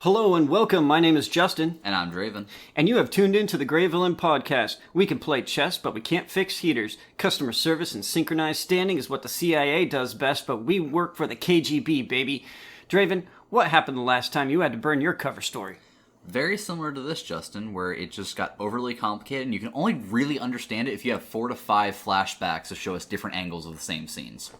Hello and welcome, my name is Justin. And I'm Draven. And you have tuned into the GreyVillain podcast. We can play chess, but we can't fix heaters. Customer service and synchronized standing is what the CIA does best, but we work for the KGB, baby. Draven, what happened the last time you had to burn your cover story? Very similar to this, Justin, where it just got overly complicated, and you can only really understand it if you have 4 to 5 flashbacks to show us different angles of the same scenes.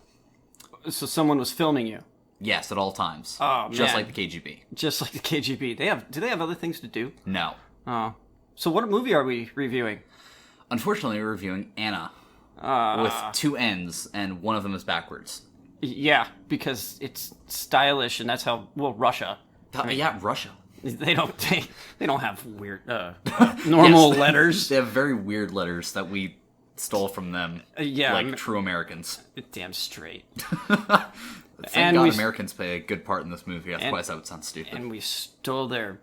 So someone was filming you? Yes, at all times. Oh, just man. like the KGB. Just like the KGB. Do they have other things to do? No. Oh. So what movie are we reviewing? Unfortunately, we're reviewing Anna. With 2 N's, and one of them is backwards. Yeah, because it's stylish, and that's how, Russia. Yeah, Russia. They don't have weird, normal letters. They have very weird letters that we stole from them, like true Americans. Damn straight. Thank God Americans play a good part in this movie, otherwise that would sound stupid. And we stole their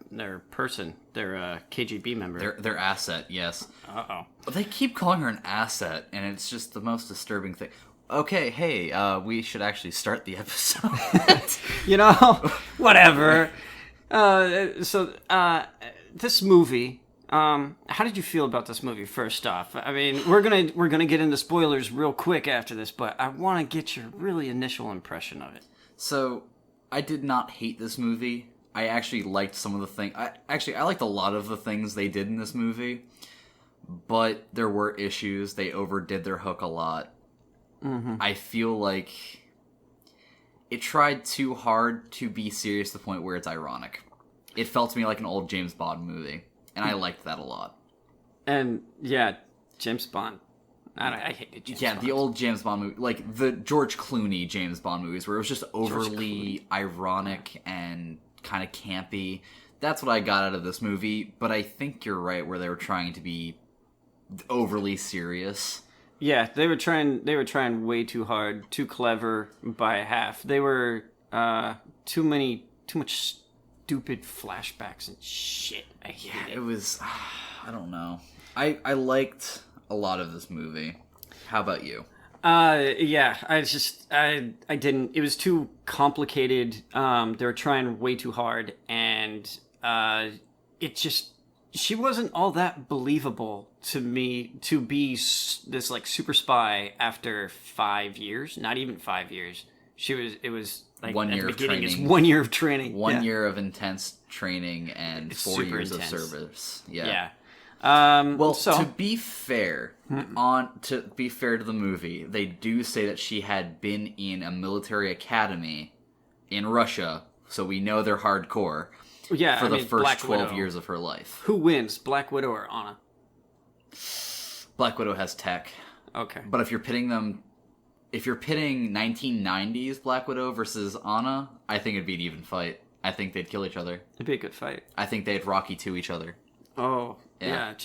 person, their KGB member. Their asset, yes. Uh-oh. They keep calling her an asset, and it's just the most disturbing thing. Okay, hey, we should actually start the episode. Whatever. This movie, how did you feel about this movie, first off? I mean, we're gonna get into spoilers real quick after this, but I want to get your really initial impression of it. So, I did not hate this movie. I actually liked some of the things. I liked a lot of the things they did in this movie, but there were issues. They overdid their hook a lot. Mm-hmm. I feel like it tried too hard to be serious to the point where it's ironic. It felt to me like an old James Bond movie, and I liked that a lot. And, yeah, James Bond. I hated James Bond. Yeah, the old James Bond movie, like the George Clooney James Bond movies, where it was just overly ironic and kind of campy. That's what I got out of this movie, but I think you're right where they were trying to be overly serious. Yeah, they were trying way too hard, too clever by half. They were too much stupid flashbacks and shit. I hate it. It was I don't know. I liked a lot of this movie. How about you? Yeah, I didn't. It was too complicated. They were trying way too hard, and she wasn't all that believable to me to be this like super spy after 5 years. Not even 5 years. It was like 1 year of training. It's 1 year of training. 1 year of intense training and 4 years intense. of service. Yeah. Yeah. To be fair, to the movie, they do say that she had been in a military academy in Russia, so we know they're hardcore. Yeah, for the first Black 12 Widow. years of her life. Who wins, Black Widow or Anna? Black Widow has tech. Okay. But if you're pitting 1990s Black Widow versus Anna, I think it'd be an even fight. I think they'd kill each other. It'd be a good fight. I think they'd Rocky to each other. Oh, yeah.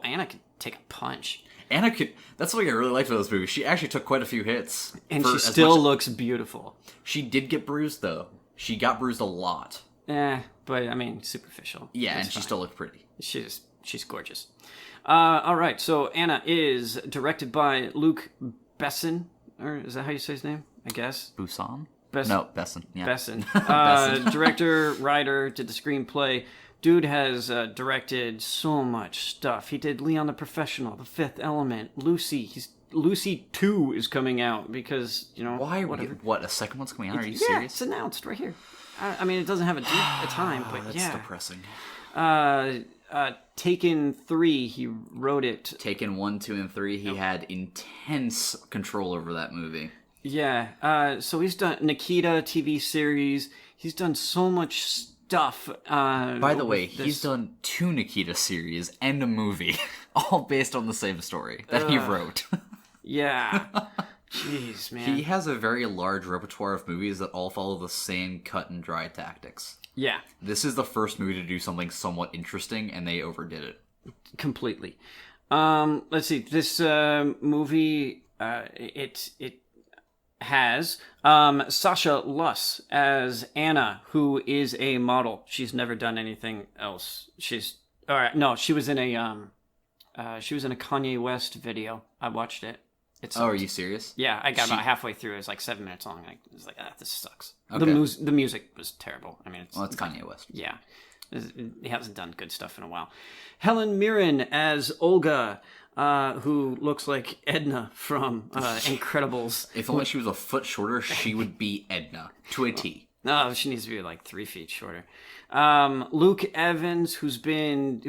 Anna could take a punch. Anna could. That's what I really liked about this movie. She actually took quite a few hits. And she still looks beautiful. She did get bruised, though. She got bruised a lot. But, superficial. Yeah, and she still looked pretty. She's gorgeous. All right, so Anna is directed by Luc Besson. Or is that how you say his name? I guess. Busan? No, Besson. Yeah. Besson. Director, writer, did the screenplay. Dude has directed so much stuff. He did Leon the Professional, The Fifth Element, Lucy. Lucy 2 is coming out because, Why? What, a second one's coming out? Are you serious? It's announced right here. It doesn't have a time, but that's yeah. depressing. Taken 3, he wrote it. Taken 1, 2, and 3, he had intense control over that movie. Yeah, so he's done Nikita TV series. He's done so much stuff. By the way, he's done 2 Nikita series and a movie, all based on the same story that he wrote. Yeah. Jeez, man. He has a very large repertoire of movies that all follow the same cut and dry tactics. Yeah. This is the first movie to do something somewhat interesting, and they overdid it. Completely. Let's see. This movie, it has Sasha Luss as Anna, who is a model. She's never done anything else. She was in a Kanye West video. I watched it. It Oh, are sucked. you serious? Yeah, I got about halfway through. It was like 7 minutes long. I was like, this sucks. Okay. The music was terrible. I mean, it's Kanye West. yeah. He hasn't done good stuff in a while. Helen Mirren as Olga, who looks like Edna from Incredibles. If only she was a foot shorter, she would be Edna to a T. No, she needs to be like 3 feet shorter. Luke Evans, who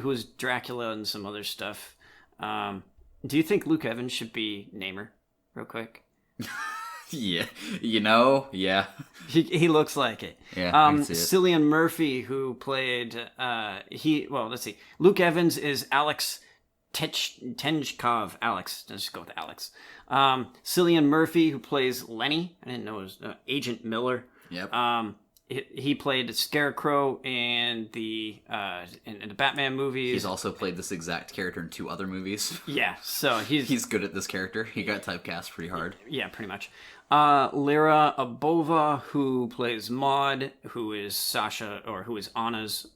was Dracula and some other stuff. Do you think Luke Evans should be Namor? Real quick. Yeah, yeah. He looks like it. Yeah, I can see it. Cillian Murphy, who played let's see. Luke Evans is Alex Tenchkov. Alex, let's just go with Alex. Cillian Murphy, who plays Lenny. I didn't know it was Agent Miller. Yep. He played Scarecrow in the Batman movies. He's also played this exact character in 2 other movies. Yeah, so He's good at this character. He got typecast pretty hard. Yeah, pretty much. Lyra Abova, who plays Maude, who is Anna's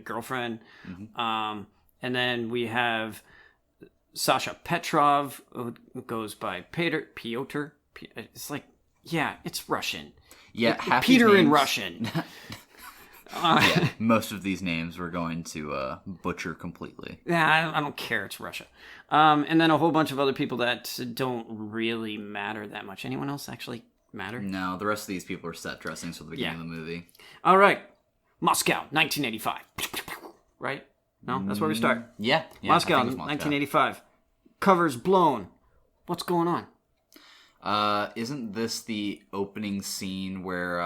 girlfriend. Mm-hmm. And then we have Sasha Petrov, who goes by Piotr. It's like, yeah, it's Russian. Yeah, half Peter these names, in Russian. Yeah, most of these names we're going to butcher completely. Yeah, I don't care. It's Russia. And then a whole bunch of other people that don't really matter that much. Anyone else actually matter? No, the rest of these people are set dressings for the beginning of the movie. All right. Moscow, 1985. Right? No, that's where we start. Yeah, Moscow, I think it's Moscow. 1985. Covers blown. What's going on? Isn't this the opening scene where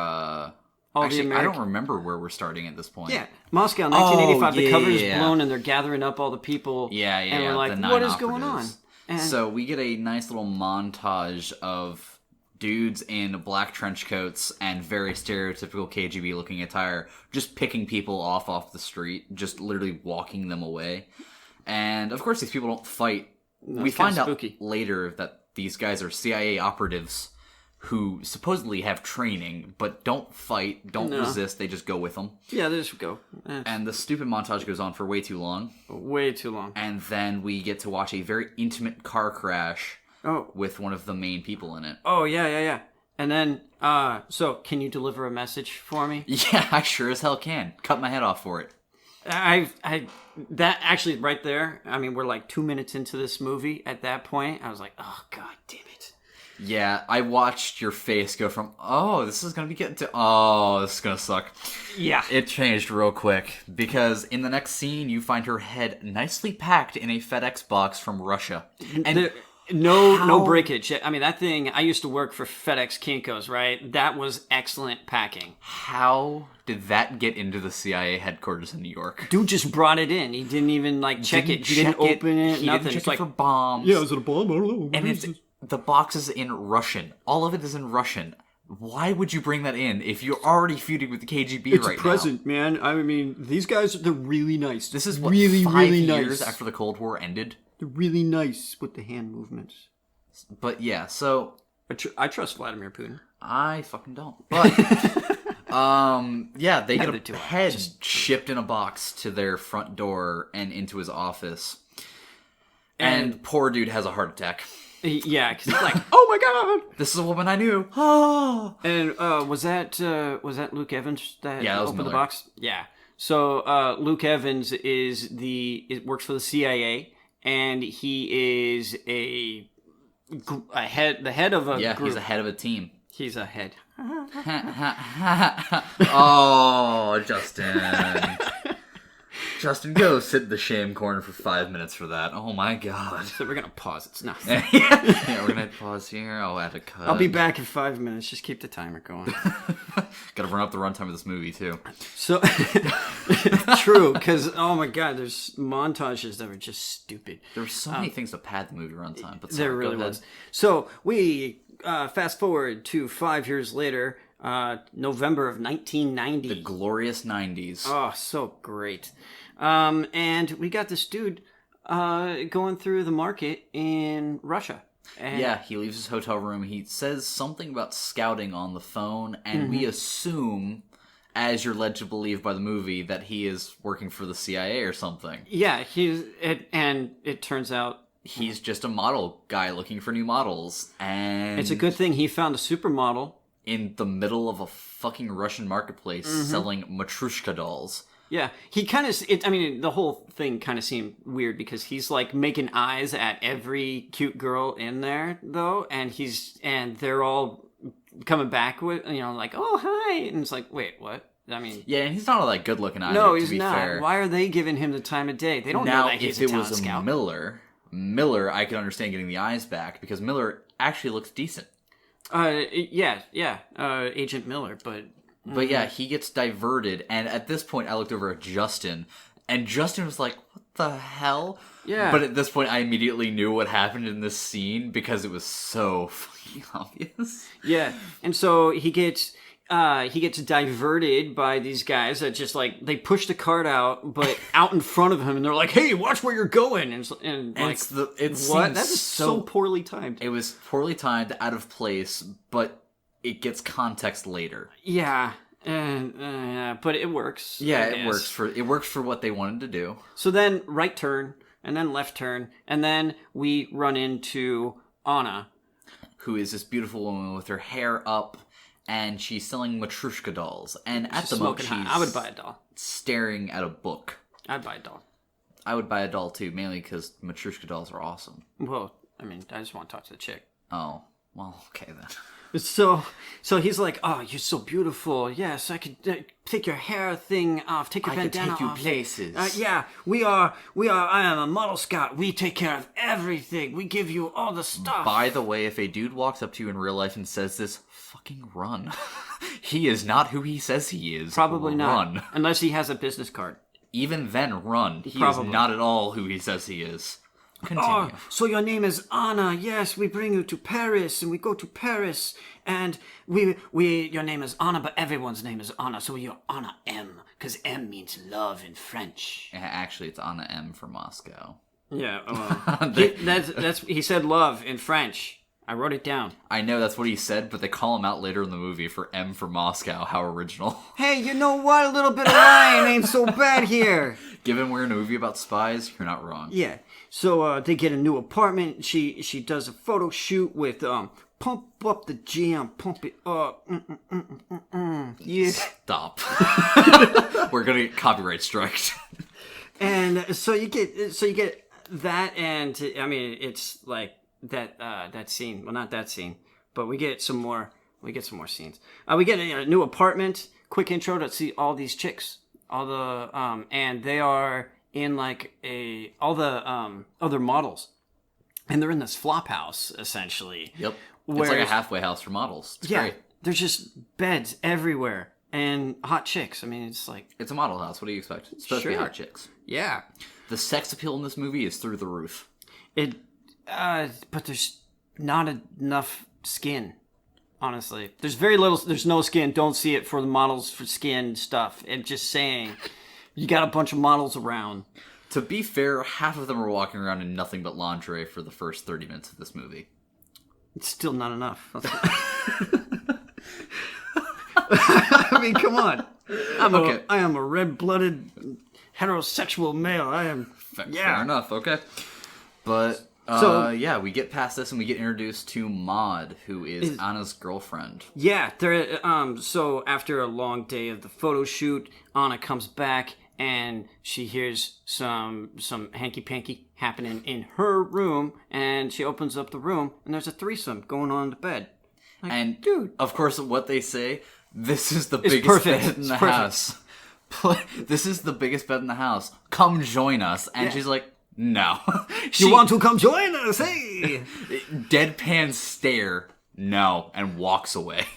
Actually, I don't remember where we're starting at this point. Yeah, Moscow, 1985. The cover is yeah. blown, and they're gathering up all the people. Yeah, And we're like, the 9 what is going on? operatives. And So we get a nice little montage of dudes in black trench coats and very stereotypical KGB-looking attire just picking people off the street, just literally walking them away. And, of course, these people don't fight. We find out later that these guys are CIA operatives who supposedly have training, but don't fight, don't resist, they just go with them. yeah, there you go. And the stupid montage goes on for way too long. Way too long. And then we get to watch a very intimate car crash with one of the main people in it. Oh, yeah. And then, so, can you deliver a message for me? Yeah, I sure as hell can. Cut my head off for it. That actually right there, I mean, we're like 2 minutes into this movie at that point. I was like, oh, god damn it. Yeah, I watched your face go from, oh, this is going to be getting to, oh, this is going to suck. Yeah. It changed real quick, because in the next scene, you find her head nicely packed in a FedEx box from Russia. And no breakage. I mean, that thing, I used to work for FedEx Kinko's, right? That was excellent packing. how did that get into the CIA headquarters in New York? Dude just brought it in. He didn't even, like, check it. He didn't open it. He Nothing. didn't It's check it like, for bombs. yeah, is it a bomb? I don't know. And the box is in Russian. All of it is in Russian. Why would you bring that in if you're already feuding with the KGB It's right a present, man. I mean, these guys, they're really nice. This is what, really, 5 really years nice. after the Cold War ended? They're really nice with the hand movements. But yeah, so I trust Vladimir Putin. I fucking don't. But yeah, they get Neither do a I. head shipped in a box to their front door and into his office. And poor dude has a heart attack. Yeah, because he's like, oh my god! This is a woman I knew. Ah. And was that Luke Evans that Yeah, that was opened the Miller. box? Yeah. So Luke Evans works for the CIA, and he is the head of a group. He's a head of a team. He's a head. Oh, Justin. Justin, go sit in the shame corner for 5 minutes for that. Oh my god. So we're gonna pause. It's not. Yeah, we're gonna pause here. I'll add a cut. I'll be back in 5 minutes. Just keep the timer going. Gotta run up the runtime of this movie, too. So true, because oh my god, there's montages that were just stupid. There were so many things to pad the movie runtime, but There sorry, really go ahead. was. So we fast forward to 5 years later, November of 1990. The glorious 90s. Oh, so great. And we got this dude going through the market in Russia. And Yeah, he leaves his hotel room. He says something about scouting on the phone, and we assume, as you're led to believe by the movie, that he is working for the CIA or something. Yeah, and it turns out he's just a model guy looking for new models. And It's a good thing he found a supermodel. In the middle of a fucking Russian marketplace selling Matryoshka dolls. Yeah, he kind of. I mean, the whole thing kind of seemed weird because he's like making eyes at every cute girl in there, though, and they're all coming back with like, oh hi, and it's like, wait, what? I mean, yeah, and he's not all that good looking either. No, he's to be not. Fair. Why are they giving him the time of day? They don't now, know that he's if a it was talent scout. Miller, I could understand getting the eyes back because Miller actually looks decent. Agent Miller, but yeah, he gets diverted, and at this point, I looked over at Justin, and Justin was like, "What the hell?" Yeah. But at this point, I immediately knew what happened in this scene because it was so fucking obvious. Yeah, and so he gets diverted by these guys that just like they push the cart out, but out in front of him, and they're like, "Hey, watch where you're going!" And like, what? That is so poorly timed. It was poorly timed, out of place, but it gets context later. Yeah, but it works. Yeah, it works for what they wanted to do. So then, right turn, and then left turn, and then we run into Anna, who is this beautiful woman with her hair up. And she's selling Matryoshka dolls. And at the moment, I would buy a doll. Staring at a book. I'd buy a doll. I would buy a doll too, mainly because Matryoshka dolls are awesome. Well, I mean, I just want to talk to the chick. Oh, well, okay then. So he's like, "Oh, you're so beautiful. Yes, I could take your hair thing off, take your bandana off. I could take you places. Yeah, we are. I am a model scout. We take care of everything. We give you all the stuff." By the way, if a dude walks up to you in real life and says this, fucking run. He is not who he says he is. Probably not. Run. Unless he has a business card. Even then, run. He is not at all who he says he is. Continue. Oh, so your name is Anna. Yes, we bring you to Paris, and we go to Paris, and your name is Anna, but everyone's name is Anna, so you're Anna M, because M means love in French. Actually, it's Anna M for Moscow. Yeah, he said love in French. I wrote it down. I know that's what he said, but they call him out later in the movie for M for Moscow. How original. Hey, you know what? A little bit of lying ain't so bad here. Given we're in a movie about spies, you're not wrong. Yeah. So they get a new apartment. She does a photo shoot with pump up the jam, pump it up. Yeah. Stop. We're gonna get copyright striked. And so you get that, and I mean it's like that scene. Well, not that scene, but we get some more scenes. We get a new apartment. Quick intro to see all these chicks. All the and they are in like all the other models, and they're in this flop house essentially. Yep, it's like a halfway house for models. It's great. There's just beds everywhere and hot chicks. I mean, it's like it's a model house. What do you expect? It's supposed to be hot chicks. Yeah, the sex appeal in this movie is through the roof. But there's not enough skin. Honestly, there's very little. There's no skin. Don't see it for the models for skin stuff. And just saying, you got a bunch of models around. To be fair, half of them are walking around in nothing but lingerie for the first 30 minutes of this movie. It's still not enough. I mean, come on. I am a red-blooded heterosexual male. I am. Fair enough. Okay, but. We get past this and we get introduced to Maude, who is Anna's girlfriend. Yeah, so after a long day of the photo shoot, Anna comes back and she hears some hanky-panky happening in her room, and she opens up the room and there's a threesome going on in the bed. Like, and, dude. Of course, what they say, this is the biggest bed in the house. This is the biggest bed in the house. Come join us. And she's like, no. You want to come join us, hey? Deadpan stare, no, and walks away.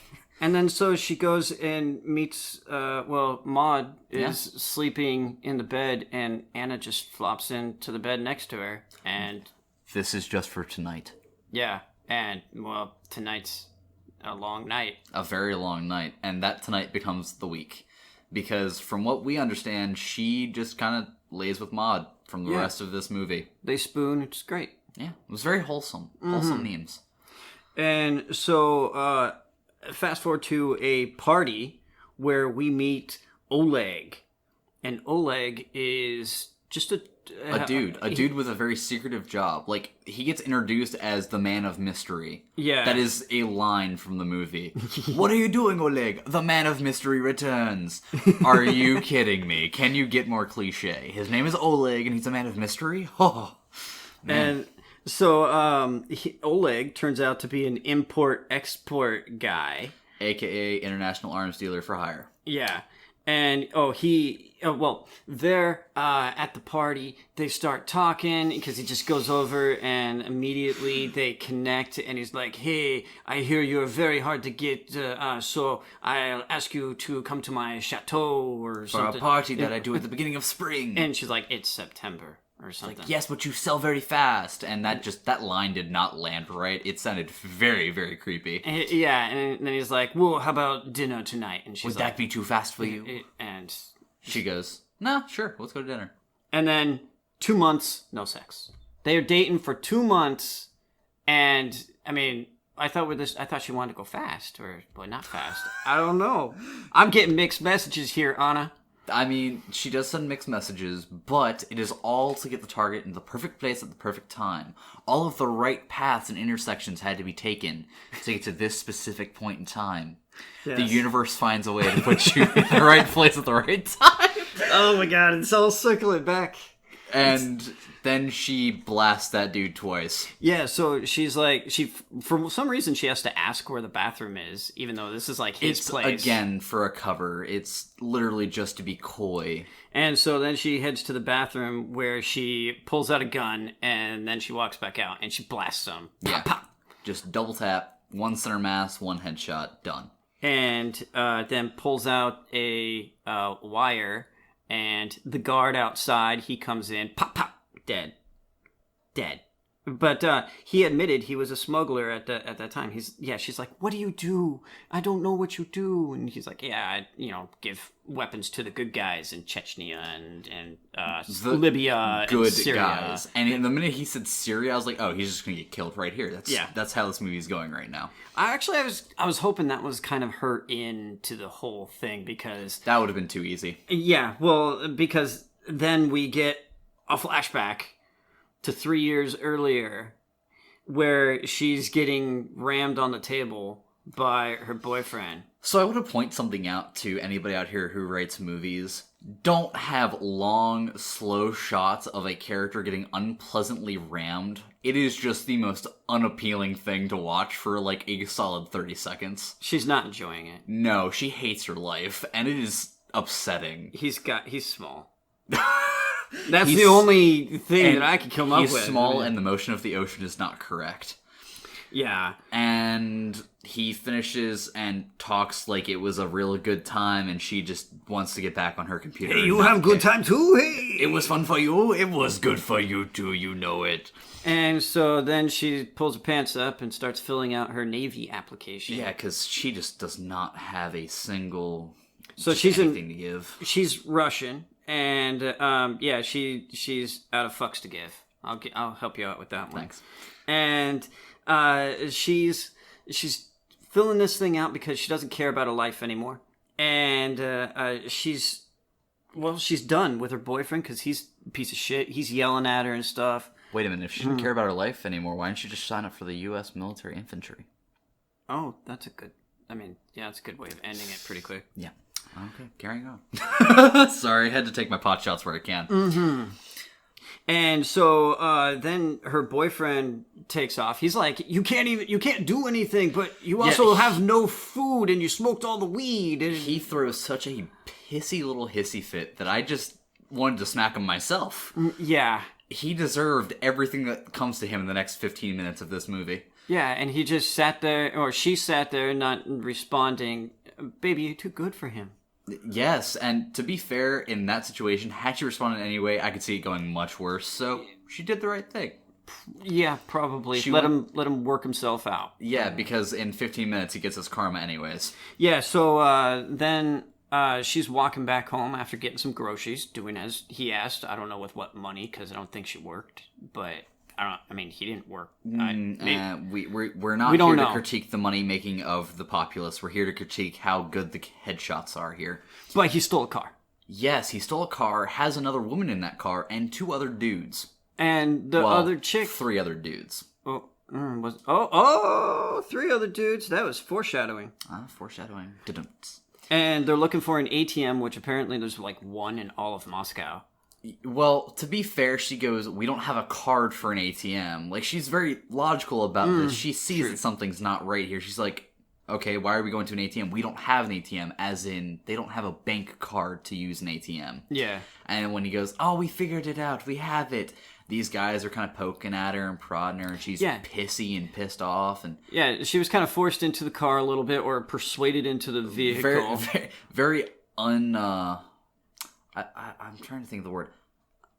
And then so she goes and meets, Maude is sleeping in the bed, and Anna just flops into the bed next to her, and... This is just for tonight. Yeah, and, well, tonight's a long night. A very long night, and that tonight becomes the week. Because from what we understand, she just kind of lays with Maude from the rest of this movie. They spoon, it's great. Yeah, it was very wholesome. Wholesome memes. And so, fast forward to a party where we meet Oleg. And Oleg is just a dude with a very secretive job. Like, he gets introduced as the man of mystery. Yeah. That is a line from the movie. What are you doing, Oleg? The man of mystery returns. Are you kidding me? Can you get more cliche? His name is Oleg, and he's a man of mystery? Oh, man. And so Oleg turns out to be an import-export guy. AKA International Arms Dealer for Hire. Yeah. And, they're at the party. They start talking because he just goes over and immediately they connect. And he's like, hey, I hear you're very hard to get, so I'll ask you to come to my chateau or something. For a party that I do at the beginning of spring. And she's like, it's September. Or something. Like, yes, but you sell very fast. And that line did not land right. It sounded very, very creepy. And then he's like, well, how about dinner tonight? And she's Would that be too fast for you? And she goes, nah, sure, let's go to dinner. And then 2 months, no sex. They are dating for 2 months. And, I mean, I thought she wanted to go fast. Or, boy, not fast. I don't know. I'm getting mixed messages here, Anna. I mean, she does send mixed messages, but it is all to get the target in the perfect place at the perfect time. All of the right paths and intersections had to be taken to get to this specific point in time. Yes. The universe finds a way to put you in the right place at the right time. Oh my god, it's all circling back. And then she blasts that dude twice. Yeah, so she's like, for some reason she has to ask where the bathroom is, even though this is like his place. Again, for a cover. It's literally just to be coy. And so then she heads to the bathroom where she pulls out a gun and then she walks back out and she blasts him. Yeah. Pop, pop. Just double tap, one center mass, one headshot, done. And then pulls out a wire. And the guard outside, he comes in, pop, pop, dead. But he admitted he was a smuggler at that time. She's like, what do you do? I don't know what you do. And he's like, I give weapons to the good guys in Chechnya and Libya and Syria. Guys. And in the minute he said Syria, I was like, oh, he's just going to get killed right here. That's how this movie's going right now. I was hoping that was kind of her into the whole thing because... That would have been too easy. Yeah, well, because then we get a flashback to 3 years earlier where she's getting rammed on the table by her boyfriend. So I want to point something out to anybody out here who writes movies. Don't have long, slow shots of a character getting unpleasantly rammed. It is just the most unappealing thing to watch for like a solid 30 seconds. She's not enjoying it. No, she hates her life, and it is upsetting. He's small. That's the only thing that I could come up with. He's small, and the motion of the ocean is not correct. Yeah. And he finishes and talks like it was a real good time, and she just wants to get back on her computer. Hey, you have a good time too? Hey! It was fun for you? It was good for you too, you know it. And so then she pulls her pants up and starts filling out her Navy application. Yeah, because she just does not have a single... So she's anything to give. She's Russian. And she's out of fucks to give. I'll help you out with that one. Thanks. And she's filling this thing out because she doesn't care about her life anymore. And she's done with her boyfriend because he's a piece of shit. He's yelling at her and stuff. Wait a minute, if she didn't care about her life anymore, why didn't she just sign up for the U.S. military infantry? Oh, that's a good way of ending it pretty quick. Yeah. Okay, carrying on. Sorry, I had to take my pot shots where I can. Mm-hmm. And so then her boyfriend takes off. He's like, you can't do anything, but you also have no food and you smoked all the weed. And he throws such a pissy little hissy fit that I just wanted to smack him myself. Yeah. He deserved everything that comes to him in the next 15 minutes of this movie. Yeah, and he just sat there, or she sat there not responding. Baby, you're too good for him. Yes, and to be fair, in that situation, had she responded anyway, I could see it going much worse. So she did the right thing. Yeah, probably. Let him work himself out. Yeah, because in 15 minutes he gets his karma anyways. Yeah, so then she's walking back home after getting some groceries, doing as he asked. I don't know with what money, because I don't think she worked, but he didn't work. We're not here to critique the money making of the populace. We're here to critique how good the headshots are here. But he stole a car. Yes, he stole a car, has another woman in that car, and 2 other dudes. And the other chick... 3 other dudes. Three other dudes. That was foreshadowing. Foreshadowing. Didn't. And they're looking for an ATM, which apparently there's like one in all of Moscow. Well, to be fair, she goes, we don't have a card for an ATM. Like, she's very logical about this. She sees that something's not right here. She's like, okay, why are we going to an ATM? We don't have an ATM, as in, they don't have a bank card to use an ATM. Yeah. And when he goes, oh, we figured it out, we have it. These guys are kind of poking at her and prodding her, and she's pissy and pissed off. And yeah, she was kind of forced into the car a little bit, or persuaded into the vehicle. Very I'm trying to think of the word.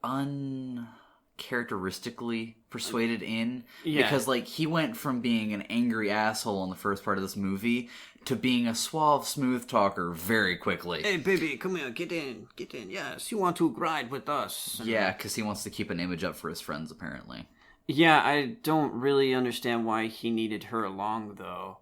Uncharacteristically persuaded in. Yeah. Because, like, he went from being an angry asshole in the first part of this movie to being a suave, smooth talker very quickly. Hey, baby, come here, get in. Yes, you want to ride with us. Yeah, because he wants to keep an image up for his friends, apparently. Yeah, I don't really understand why he needed her along, though.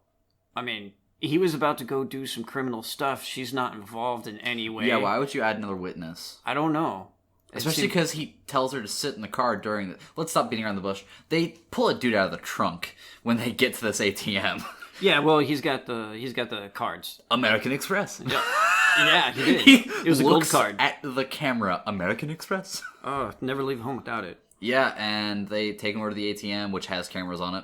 I mean, he was about to go do some criminal stuff. She's not involved in any way. Yeah, why would you add another witness? I don't know. Especially because he tells her to sit in the car during the... Let's stop beating around the bush. They pull a dude out of the trunk when they get to this ATM. Yeah, well, he's got the cards. American Express. Yeah, he did. It was a gold card. At the camera, American Express. Oh, never leave home without it. Yeah, and they take him over to the ATM, which has cameras on it.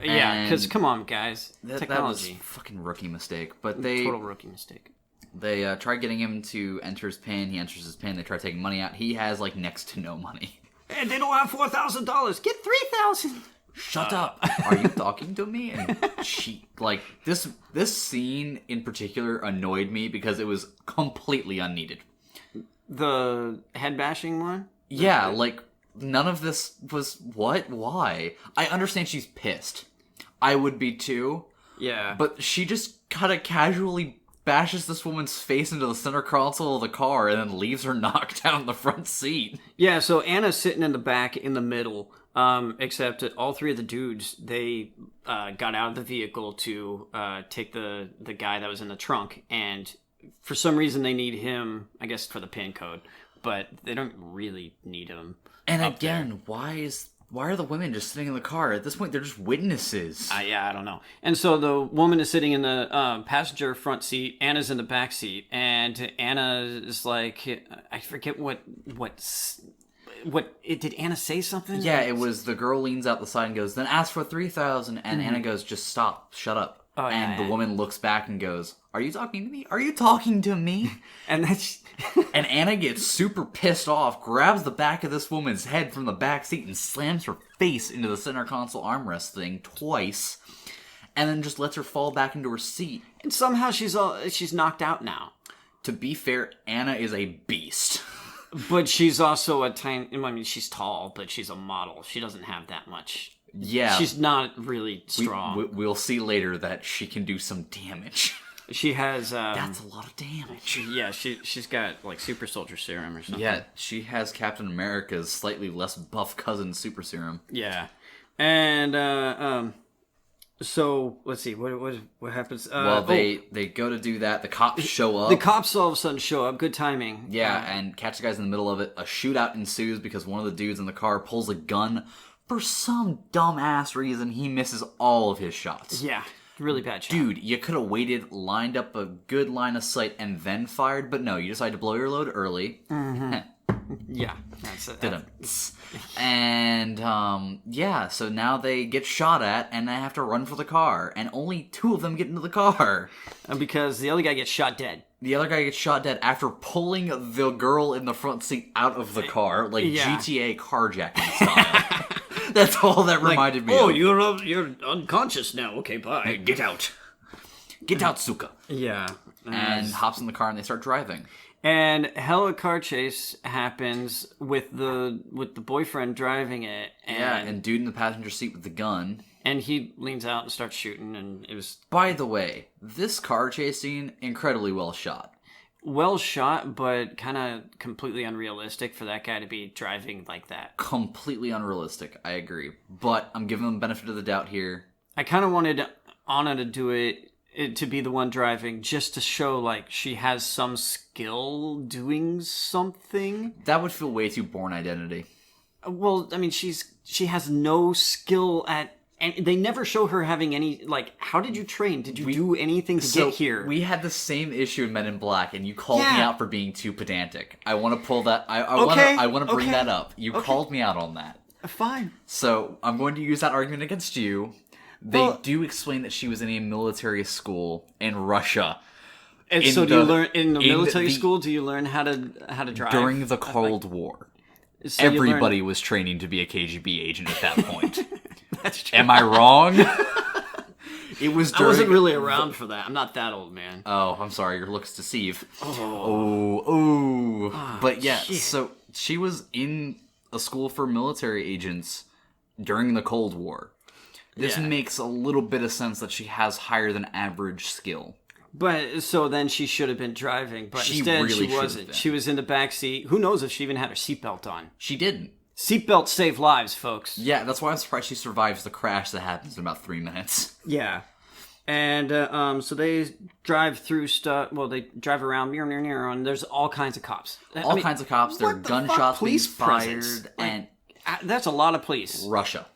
Yeah, because come on, guys, technology. That was a fucking rookie mistake. But total rookie mistake. They try getting him to enter his PIN. He enters his PIN. They try taking money out. He has like next to no money. And they don't have $4,000. Get $3,000. Shut up! Are you talking to me? And she this scene in particular annoyed me because it was completely unneeded. The head bashing one? Yeah, like none of this was what? Why? I understand she's pissed. I would be too. Yeah. But she just kind of casually bashes this woman's face into the center console of the car and then leaves her knocked out in the front seat. Yeah, so Anna's sitting in the back in the middle. Except that all 3 of the dudes, they got out of the vehicle to take the guy that was in the trunk, and for some reason they need him, I guess, for the PIN code, but they don't really need him. And again, why are the women just sitting in the car? At this point, they're just witnesses. Yeah, I don't know. And so the woman is sitting in the passenger front seat, Anna's in the back seat, and Anna is like, I forget what did Anna say something? Yeah, it was the girl leans out the side and goes, then ask for 3,000, and Anna goes, just stop, shut up. Oh, yeah, and the woman looks back and goes, are you talking to me? Are you talking to me? And that's... And Anna gets super pissed off, grabs the back of this woman's head from the back seat and slams her face into the center console armrest thing twice, and then just lets her fall back into her seat. And somehow she's knocked out now. To be fair, Anna is a beast. But she's also she's tall, but she's a model. She doesn't have that much. Yeah. She's not really strong. We'll see later that she can do some damage. She has... That's a lot of damage. Yeah, she's got, like, super soldier serum or something. Yeah, she has Captain America's slightly less buff cousin super serum. Yeah. And, so, let's see, what happens? They go to do that. The cops show up. The cops all of a sudden show up. Good timing. Yeah, and catch the guys in the middle of it. A shootout ensues because one of the dudes in the car pulls a gun. For some dumbass reason, he misses all of his shots. Yeah, really bad shot. Dude, you could have waited, lined up a good line of sight, and then fired. But no, you decided to blow your load early. Mm-hmm. Yeah, that's it. And, yeah, so now they get shot at, and they have to run for the car. And only 2 of them get into the car. Because the other guy gets shot dead. The other guy gets shot dead after pulling the girl in the front seat out of the car, like GTA carjacking style. That's all that reminded me of. You're unconscious now. Okay, bye. Hey, get out. Get out, Suka. Yeah. And hops in the car and they start driving. And hella car chase happens with the boyfriend driving it. And dude in the passenger seat with the gun. And he leans out and starts shooting, and it was... By the way, this car chase scene, incredibly well shot. Well shot, but kind of completely unrealistic for that guy to be driving like that. Completely unrealistic, I agree. But I'm giving them the benefit of the doubt here. I kind of wanted Anna to do it to be the one driving, just to show like she has some skill doing something. That would feel way too Bourne Identity. Well, I mean, she has no skill at, and they never show her having any, like, how did you train? Did you do anything to get here? We had the same issue in Men in Black, and you called me out for being too pedantic. I want to pull that, I want to bring that up. You called me out on that. Fine. So, I'm going to use that argument against you. They do explain that she was in a military school in Russia. And so do you learn, in the military school, do you learn how to drive? During the Cold War. So everybody was training to be a KGB agent at that point. That's true. Am I wrong? It was. I wasn't really around for that. I'm not that old, man. Oh, I'm sorry. Your looks deceive. Oh. But yeah, shit. So she was in a school for military agents during the Cold War. This makes a little bit of sense that she has higher than average skill. But, so then she should have been driving, but instead she wasn't. She was in the back seat. Who knows if she even had her seatbelt on? She didn't. Seatbelts save lives, folks. Yeah, that's why I'm surprised she survives the crash that happens in about 3 minutes. Yeah. And, so they drive through stuff, well, they drive around, and there's all kinds of cops. All kinds of cops. There are gunshots being fired, and... that's a lot of police. Russia.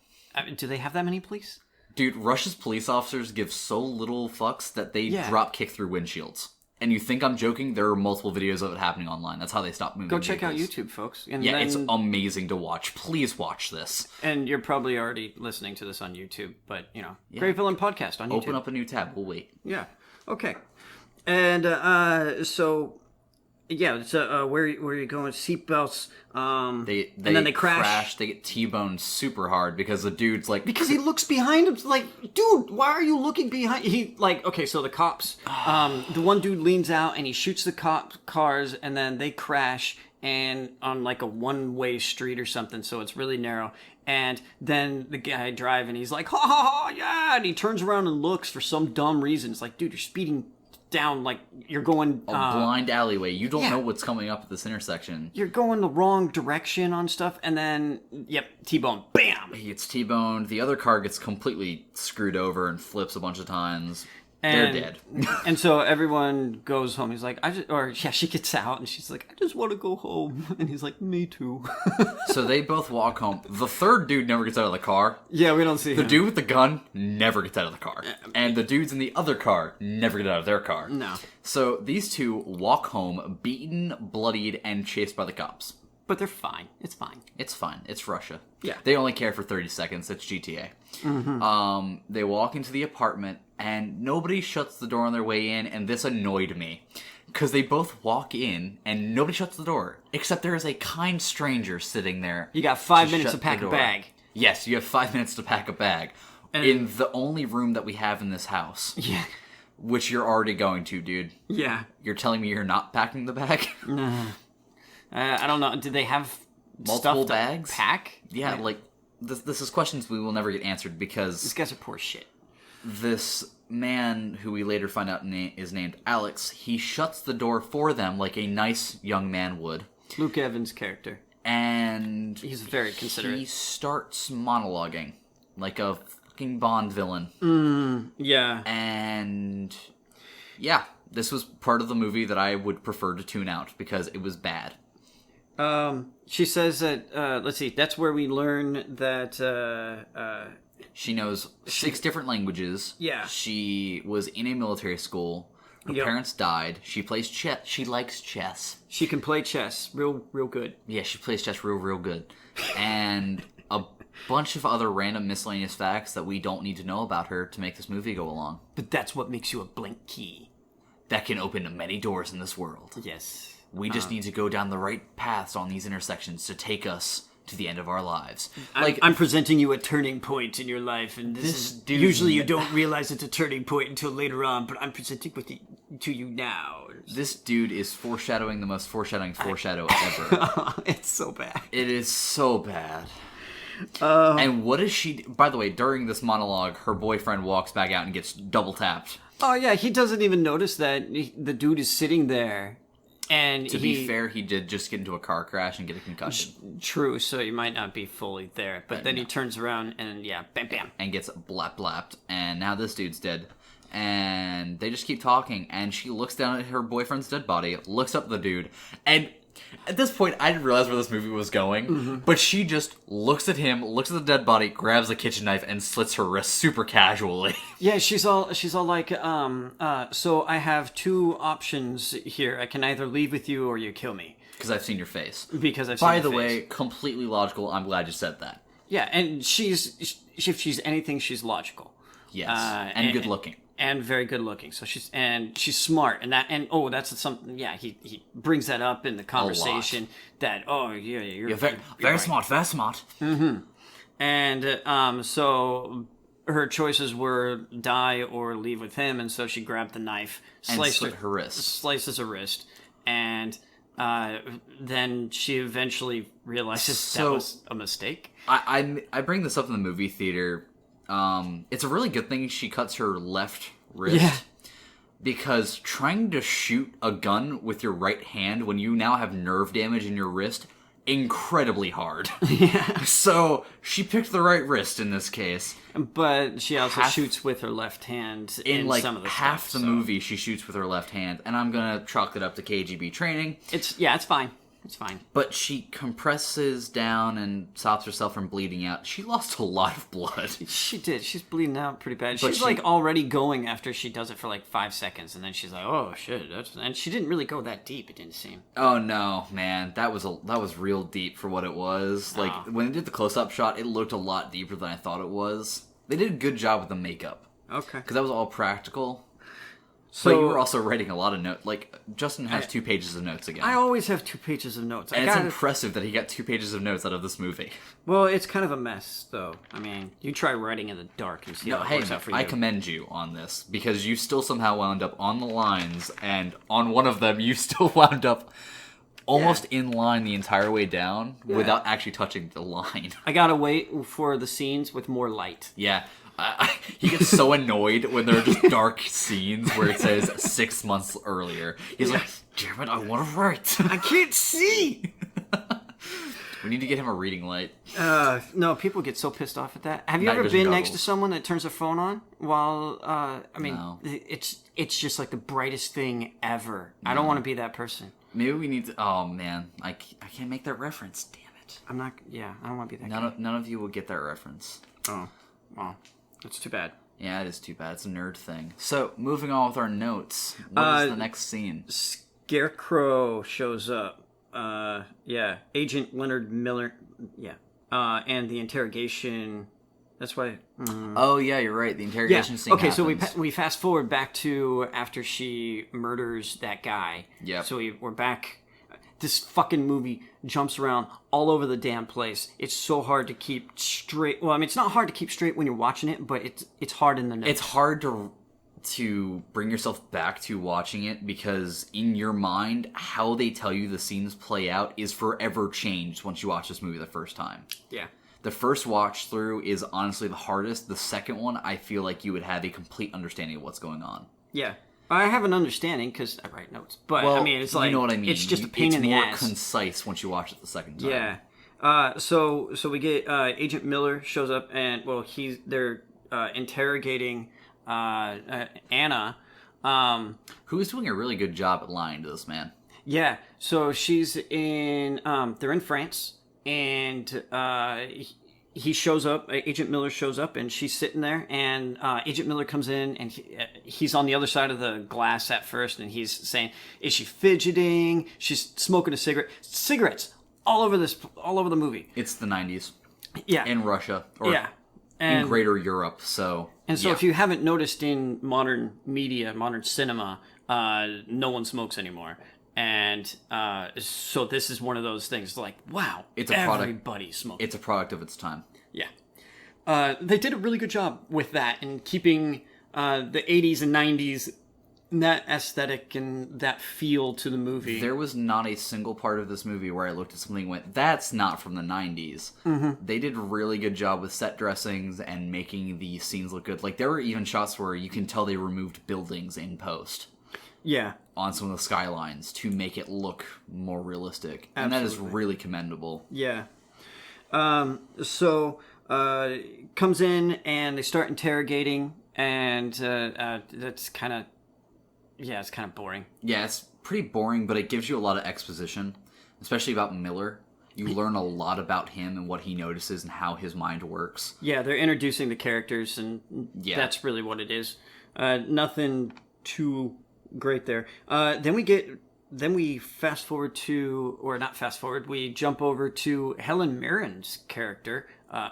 Do they have that many police? Dude, Russia's police officers give so little fucks that they drop kick through windshields. And you think I'm joking? There are multiple videos of it happening online. That's how they stop moving. Go check out YouTube, folks. And it's amazing to watch. Please watch this. And you're probably already listening to this on YouTube, but, GreyVillain Podcast on YouTube. Open up a new tab. We'll wait. Yeah. Okay. And, so... Yeah, so where are you going? Seatbelts. And then they crash. They get T-boned super hard because the dude's like... Because he looks behind him, like, dude, why are you looking behind? Okay, so the cops, the one dude leans out and he shoots the cars and then they crash and on like a one-way street or something, so it's really narrow. And then the guy driving, he's like, ha ha ha, yeah, and he turns around and looks for some dumb reason. It's like, dude, you're speeding down, like you're going a blind alleyway. You don't know what's coming up at this intersection. You're going the wrong direction on stuff, and then T-bone, bam. He gets T-boned. The other car gets completely screwed over and flips a bunch of times. They're dead. And so everyone goes home. He's like, she gets out and she's like, I just want to go home. And he's like, me too. So they both walk home. The third dude never gets out of the car. Yeah, we don't see him. The dude with the gun never gets out of the car. And the dudes in the other car never get out of their car. No. So these two walk home, beaten, bloodied, and chased by the cops. But they're fine. It's fine. It's fine. It's Russia. Yeah. They only care for 30 seconds. It's GTA. Mm-hmm. They walk into the apartment, and nobody shuts the door on their way in, and this annoyed me. Because they both walk in, and nobody shuts the door. Except there is a kind stranger sitting there. You got 5 minutes to pack a bag. Yes, you have 5 minutes to pack a bag. In the only room that we have in this house. Yeah. Which you're already going to, dude. Yeah. You're telling me you're not packing the bag? No. I don't know. Did they have multiple stuff bags? To pack? Yeah, like this is questions we will never get answered because these guys are poor shit. This man, who we later find out is named Alex, he shuts the door for them like a nice young man would. Luke Evans' character, and he's very considerate. He starts monologuing like a fucking Bond villain. Yeah, and yeah, this was part of the movie that I would prefer to tune out because it was bad. She says that, let's see, that's where we learn that, she knows 6 different languages. Yeah. She was in a military school. Her parents died. She plays chess. She likes chess. She can play chess real good. Yeah, she plays chess real good. And a bunch of other random miscellaneous facts that we don't need to know about her to make this movie go along. But that's what makes you a blink key. That can open many doors in this world. Yes. We just need to go down the right paths on these intersections to take us to the end of our lives. I'm presenting you a turning point in your life, and this is, usually you don't realize it's a turning point until later on, but I'm presenting to you now. This dude is foreshadowing the most foreshadowing foreshadow ever. It's so bad. It is so bad. And what is she... By the way, during this monologue, her boyfriend walks back out and gets double tapped. Oh yeah, he doesn't even notice that the dude is sitting there. And to be fair, he did just get into a car crash and get a concussion. True, so he might not be fully there. But then he turns around and, bam, bam. And gets blap-blapped. And now this dude's dead. and they just keep talking, and she looks down at her boyfriend's dead body, looks up at the dude, and at this point, I didn't realize where this movie was going, but she just looks at him, looks at the dead body, grabs a kitchen knife, and slits her wrist super casually. Yeah, she's all like, so I have two options here. I can either leave with you or you kill me. Because I've seen your face. Because I've seen By your the face. way, completely logical. I'm glad you said that. Yeah, and if she's anything, she's logical. Yes, and good looking. And very good looking. So she's smart, that's something. Yeah, he brings that up in the conversation. That you're very right. smart, very smart. Mm-hmm. And so her choices were die or leave with him, and so she grabbed the knife, slices her wrist, and then she eventually realizes that was a mistake. I bring this up in the movie theater. It's a really good thing she cuts her left wrist. Yeah. Because trying to shoot a gun with your right hand when you now have nerve damage in your wrist, incredibly hard. Yeah. So she picked the right wrist in this case. But she also shoots with her left hand in like some of the half stuff, the movie. She shoots with her left hand, and I'm gonna chalk it up to KGB training. It's fine. It's fine. But she compresses down and stops herself from bleeding out. She lost a lot of blood. She did. She's bleeding out pretty bad. She's like already going after she does it for like 5 seconds, and then she's like, "Oh shit!" And she didn't really go that deep. It didn't seem. Oh no, man, that was real deep for what it was. Like when they did the close-up shot, it looked a lot deeper than I thought it was. They did a good job with the makeup. Okay. Because that was all practical. So but you were also writing a lot of notes. Like, Justin has 2 pages of notes again. I always have 2 pages of notes. And it's impressive that he got 2 pages of notes out of this movie. Well, it's kind of a mess, though. I mean, you try writing in the dark and see how it works out for you. I commend you on this, because you still somehow wound up on the lines, and on one of them, you still wound up almost in line the entire way down without actually touching the line. I gotta wait for the scenes with more light. Yeah. He gets so annoyed when there are just dark scenes where it says 6 months earlier. He's like, damn it, I want to write. I can't see. We need to get him a reading light. No, people get so pissed off at that. Have you ever been next to someone that turns their phone on while, No. it's just like the brightest thing ever. No. I don't want to be that person. Maybe we need to, oh man, I can't make that reference, damn it. I don't want to be that guy. None of you will get that reference. Oh, well, that's too bad. Yeah, it is too bad. It's a nerd thing. So, moving on with our notes. What is the next scene? Scarecrow shows up. Agent Leonard Miller. Yeah. And the interrogation. That's why. Oh, yeah, you're right. The interrogation scene happens. So we fast forward back to after she murders that guy. Yeah. So we're back. This fucking movie jumps around all over the damn place. It's so hard to keep straight. Well, I mean, it's not hard to keep straight when you're watching it, but it's hard in the notes. It's hard to bring yourself back to watching it, because in your mind, how they tell you the scenes play out is forever changed once you watch this movie the first time. Yeah. The first watch through is honestly the hardest. The second one, I feel like you would have a complete understanding of what's going on. Yeah. I have an understanding because I write notes, but I mean, it's like, you know what I mean. It's just a pain in the ass. It's more concise once you watch it the second time. Yeah. So we get Agent Miller shows up, and they're interrogating Anna, who's doing a really good job at lying to this man. Yeah. So she's in. They're in France, and he shows up. Agent Miller shows up, and she's sitting there. And Agent Miller comes in, and he's on the other side of the glass at first, and he's saying, "Is she fidgeting? She's smoking a cigarette. Cigarettes all over the movie." It's the 90s. Yeah. In Russia. Or in Greater Europe. So. And so, if you haven't noticed in modern media, modern cinema, no one smokes anymore. And so this is one of those things like, wow, everybody smokes. It's a product of its time. Yeah. They did a really good job with that and keeping the 80s and 90s, that aesthetic and that feel to the movie. There was not a single part of this movie where I looked at something and went, that's not from the 90s. Mm-hmm. They did a really good job with set dressings and making the scenes look good. Like, there were even shots where you can tell they removed buildings in post. Yeah. On some of the skylines to make it look more realistic. Absolutely. And that is really commendable. Yeah. So comes in and they start interrogating and that's kind of it's kind of boring. Yeah, it's pretty boring, but it gives you a lot of exposition, especially about Miller. You learn a lot about him and what he notices and how his mind works. Yeah, they're introducing the characters, and that's really what it is. Nothing too great there. Then we fast forward to, or not fast forward, we jump over to Helen Mirren's character,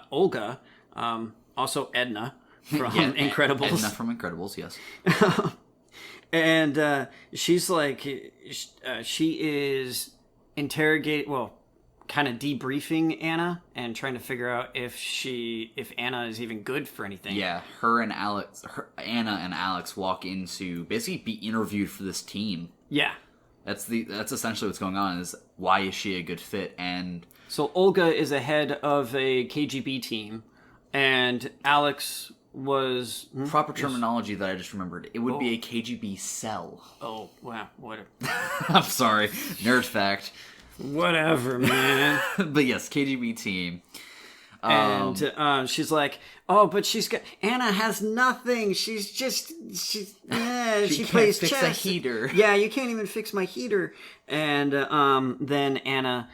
Olga, also Edna from Incredibles. Edna from Incredibles, yes. And she's like, she is kind of debriefing Anna and trying to figure out if Anna is even good for anything. Yeah, Anna and Alex walk in to basically be interviewed for this team. Yeah. That's essentially what's going on, is why is she a good fit? And so Olga is a head of a KGB team, and Alex was... proper terminology that I just remembered. It would be a KGB cell. Oh, wow, whatever. I'm sorry. Nerd fact. Whatever, man. But yes, KGB team. And she's like, oh, but Anna has nothing. She plays fix chess. a heater. Yeah, you can't even fix my heater. And then Anna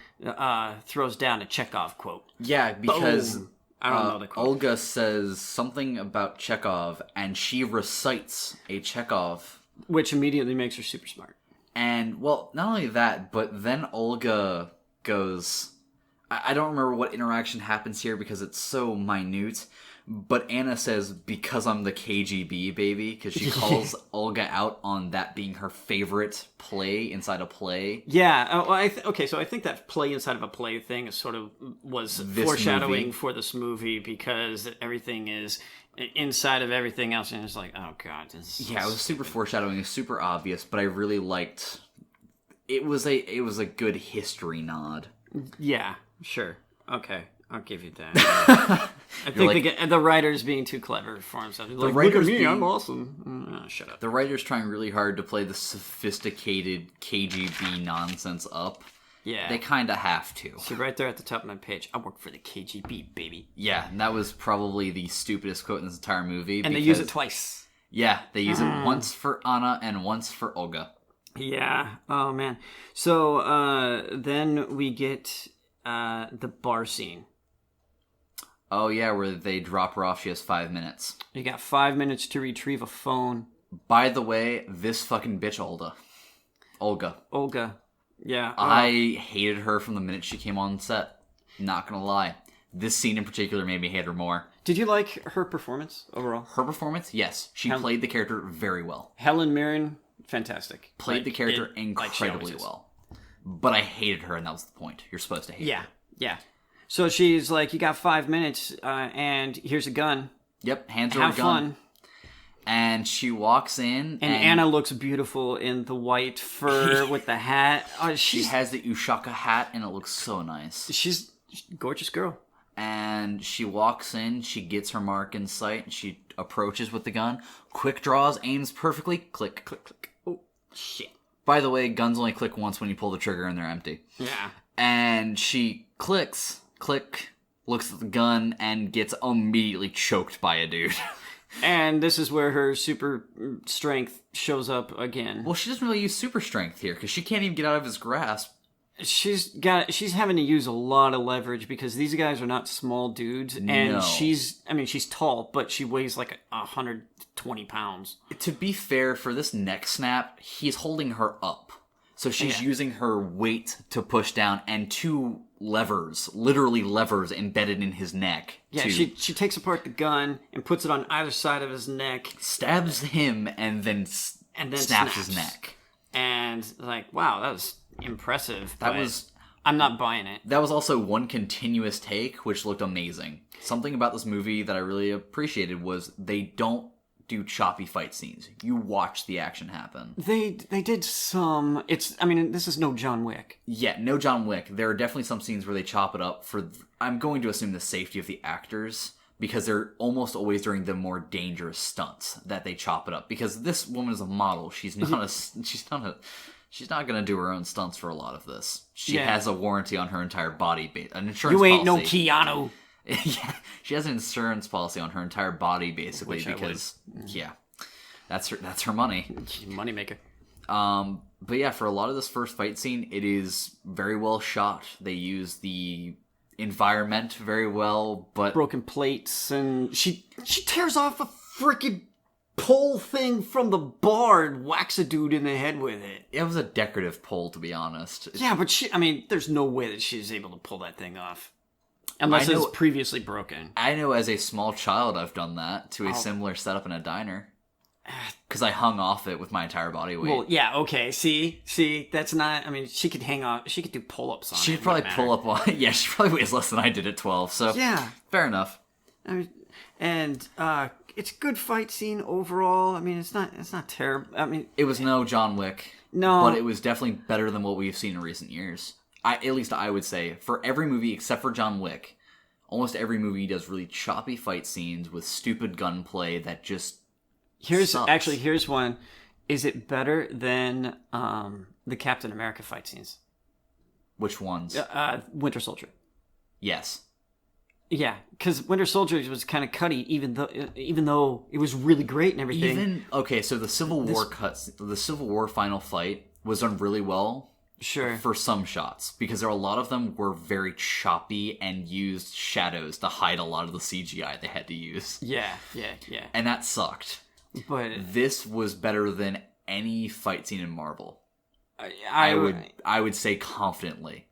throws down a Chekhov quote. Yeah, because Boom. I don't know the quote. Olga says something about Chekhov, and she recites a Chekhov. Which immediately makes her super smart. And, well, not only that, but then Olga goes... I don't remember what interaction happens here because it's so minute, but Anna says, because I'm the KGB, baby, because she calls Olga out on that being her favorite play inside a play. Yeah, so I think that play inside of a play thing is sort of was This foreshadowing movie. for this movie because everything is inside of everything else, and it's like, oh god, Yeah, it was super foreshadowing, it was super obvious, but I really liked... It was a good history nod. Yeah. Sure. Okay. I'll give you that. I think the writer's being too clever for himself. He's like, look at me, I'm awesome. Shut up. The writer's trying really hard to play the sophisticated KGB nonsense up. Yeah. They kind of have to. So right there at the top of my page, I work for the KGB, baby. Yeah, and that was probably the stupidest quote in this entire movie. And they use it twice. Yeah, they use it once for Anna and once for Olga. Yeah. Oh, man. So then we get... the bar scene. Oh yeah, where they drop her off. She has 5 minutes. You got 5 minutes to retrieve a phone. By the way, this fucking bitch Olga. Yeah. I hated her from the minute she came on set. Not gonna lie. This scene in particular made me hate her more. Did you like her performance overall? Her performance? Yes. She played the character very well. Helen Mirren, fantastic. Played the character incredibly well. But I hated her, and that was the point. You're supposed to hate her. Yeah. So she's like, you got 5 minutes, and here's a gun. Yep, hands her a gun. Have fun. And she walks in, and Anna looks beautiful in the white fur with the hat. She has the Ushaka hat, and it looks so nice. She's a gorgeous girl. And she walks in, she gets her mark in sight, and she approaches with the gun. Quick draws, aims perfectly. Click, click, click. Oh, shit. By the way, guns only click once when you pull the trigger and they're empty. Yeah. And she clicks, looks at the gun, and gets immediately choked by a dude. And this is where her super strength shows up again. Well, she doesn't really use super strength here, because she can't even get out of his grasp. She's having to use a lot of leverage because these guys are not small dudes, and she's tall, but she weighs like 120 pounds. To be fair, for this neck snap, he's holding her up. So she's using her weight to push down, and two levers, literally levers, embedded in his neck. Yeah, she takes apart the gun and puts it on either side of his neck. Stabs him, and then snaps his neck. And like, wow, that was impressive. I'm not buying it. That was also one continuous take, which looked amazing. Something about this movie that I really appreciated was they don't do choppy fight scenes. You watch the action happen. They did some. This is no John Wick. Yeah, no John Wick. There are definitely some scenes where they chop it up for, I'm going to assume, the safety of the actors, because they're almost always during the more dangerous stunts that they chop it up. Because this woman is a model. She's not going to do her own stunts for a lot of this. She has a warranty on her entire body, an insurance You ain't policy. no Keanu. Yeah, she has an insurance policy on her entire body, basically, Which I because yeah, that's her money. Moneymaker. But yeah, for a lot of this first fight scene, it is very well shot. They use the environment very well, but Broken plates, and she tears off a freaking pole thing from the bar and whacks a dude in the head with it. it was a decorative pole, to be honest. Yeah, but there's no way that she's able to pull that thing off. Unless it's previously broken. I know as a small child I've done that to a similar setup in a diner. Because I hung off it with my entire body weight. Well, yeah, okay. See, that's not. She could hang off. She could do pull-ups on it. She'd probably pull up one. Yeah, she probably weighs less than I did at 12. So yeah, fair enough. It's a good fight scene overall. It's not terrible. It was no John Wick. No, but it was definitely better than what we've seen in recent years. At least I would say for every movie except for John Wick, almost every movie does really choppy fight scenes with stupid gunplay that just. Here's one. Is it better than the Captain America fight scenes? Which ones? Winter Soldier. Yes. Yeah, because Winter Soldier was kind of cutty, even though it was really great and everything. So the Civil War final fight was done really well. Sure. For some shots, because a lot of them were very choppy and used shadows to hide a lot of the CGI they had to use. Yeah. And that sucked. But this was better than any fight scene in Marvel. I would say confidently.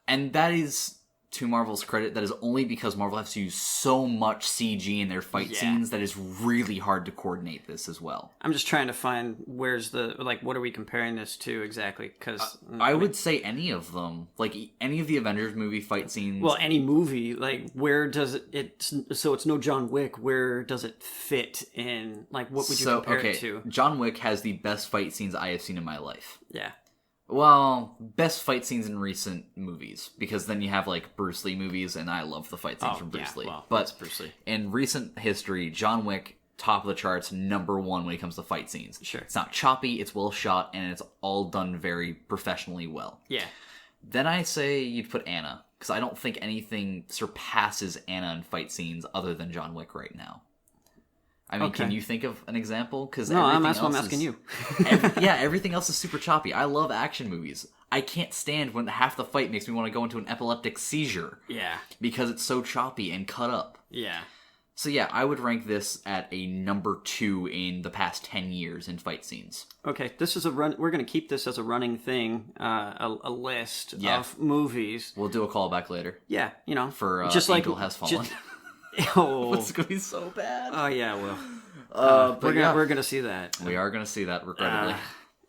And that is, to Marvel's credit, that is only because Marvel has to use so much CG in their fight scenes that it's really hard to coordinate this as well. I'm just trying to find what are we comparing this to exactly? Because I would say any of them, like any of the Avengers movie fight scenes. Well, any movie, like where does so it's no John Wick. Where does it fit in? Like what would you compare it to? John Wick has the best fight scenes I have seen in my life. Yeah. Well, best fight scenes in recent movies, because then you have like Bruce Lee movies, and I love the fight scenes from Bruce Lee. Well, but Bruce Lee. In recent history, John Wick, top of the charts, number one when it comes to fight scenes. Sure. It's not choppy, it's well shot, and it's all done very professionally well. Yeah. Then I say you'd put Anna, because I don't think anything surpasses Anna in fight scenes other than John Wick right now. Can you think of an example? Because no, I'm asking you. Everything else is super choppy. I love action movies. I can't stand when half the fight makes me want to go into an epileptic seizure. Yeah. Because it's so choppy and cut up. Yeah. So yeah, I would rank this at a number 2 in the past 10 years in fight scenes. Okay, this is we're going to keep this as a running thing, a list of movies. We'll do a callback later. Yeah, for just Angel Has Fallen. It's gonna be so bad. Oh yeah, well, we're gonna see that. We are gonna see that, regrettably.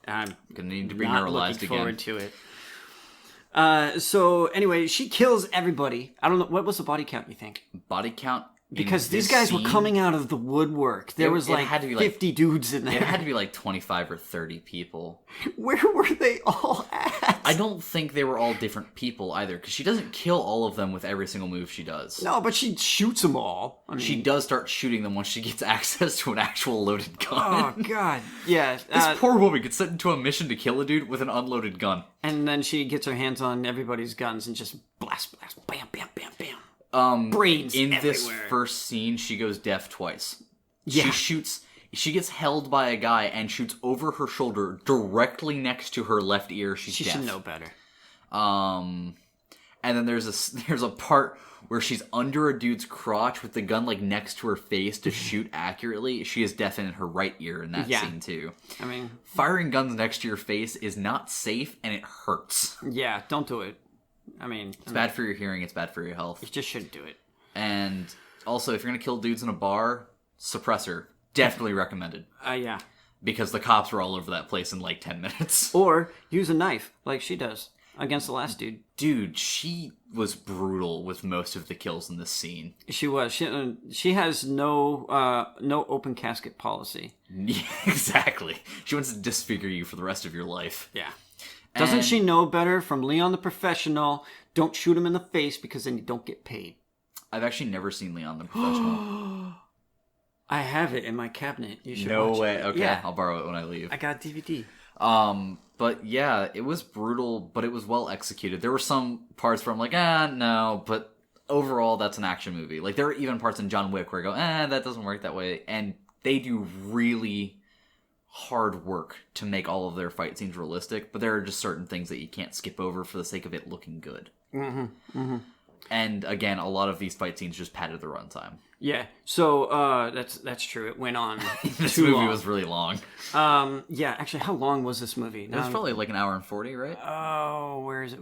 I'm gonna need to be neuralized again. Forward to it. So anyway, she kills everybody. I don't know, what was the body count, you think? Body count. Because these guys were coming out of the woodwork. There was like 50 dudes in there. It had to be like 25 or 30 people. Where were they all at? I don't think they were all different people either, because she doesn't kill all of them with every single move she does. No, but she shoots them all. She does start shooting them once she gets access to an actual loaded gun. Oh, God. Yeah. This poor woman gets sent into a mission to kill a dude with an unloaded gun. And then she gets her hands on everybody's guns and just blast, bam, bam, bam, bam. Brains in everywhere. This first scene, she goes deaf twice. Yeah. She gets held by a guy and shoots over her shoulder directly next to her left ear. She should know better. And then there's a part where she's under a dude's crotch with the gun like next to her face to shoot accurately. She is deaf in her right ear in that scene too. Firing guns next to your face is not safe and it hurts. Yeah, don't do it. It's bad for your hearing, it's bad for your health. You just shouldn't do it. And also, if you're going to kill dudes in a bar, suppressor. Definitely recommended. Yeah. Because the cops were all over that place in like 10 minutes. Or use a knife, like she does, against the last dude. Dude, she was brutal with most of the kills in this scene. She was. She has no open casket policy. Yeah, exactly. She wants to disfigure you for the rest of your life. Yeah. Doesn't she know better from Leon the Professional? Don't shoot him in the face because then you don't get paid. I've actually never seen Leon the Professional. I have it in my cabinet. You should watch it. No way. Okay, yeah. I'll borrow it when I leave. I got a DVD. But yeah, it was brutal, but it was well executed. There were some parts where I'm like, no, but overall, that's an action movie. Like, there are even parts in John Wick where I go, that doesn't work that way. And they do really hard work to make all of their fight scenes realistic, but there are just certain things that you can't skip over for the sake of it looking good. And again, a lot of these fight scenes just padded the runtime. Yeah, so that's true. It went on This too movie long. was really long. Yeah, actually, how long was this movie? It was probably like an hour and 40, right? Oh, where is it?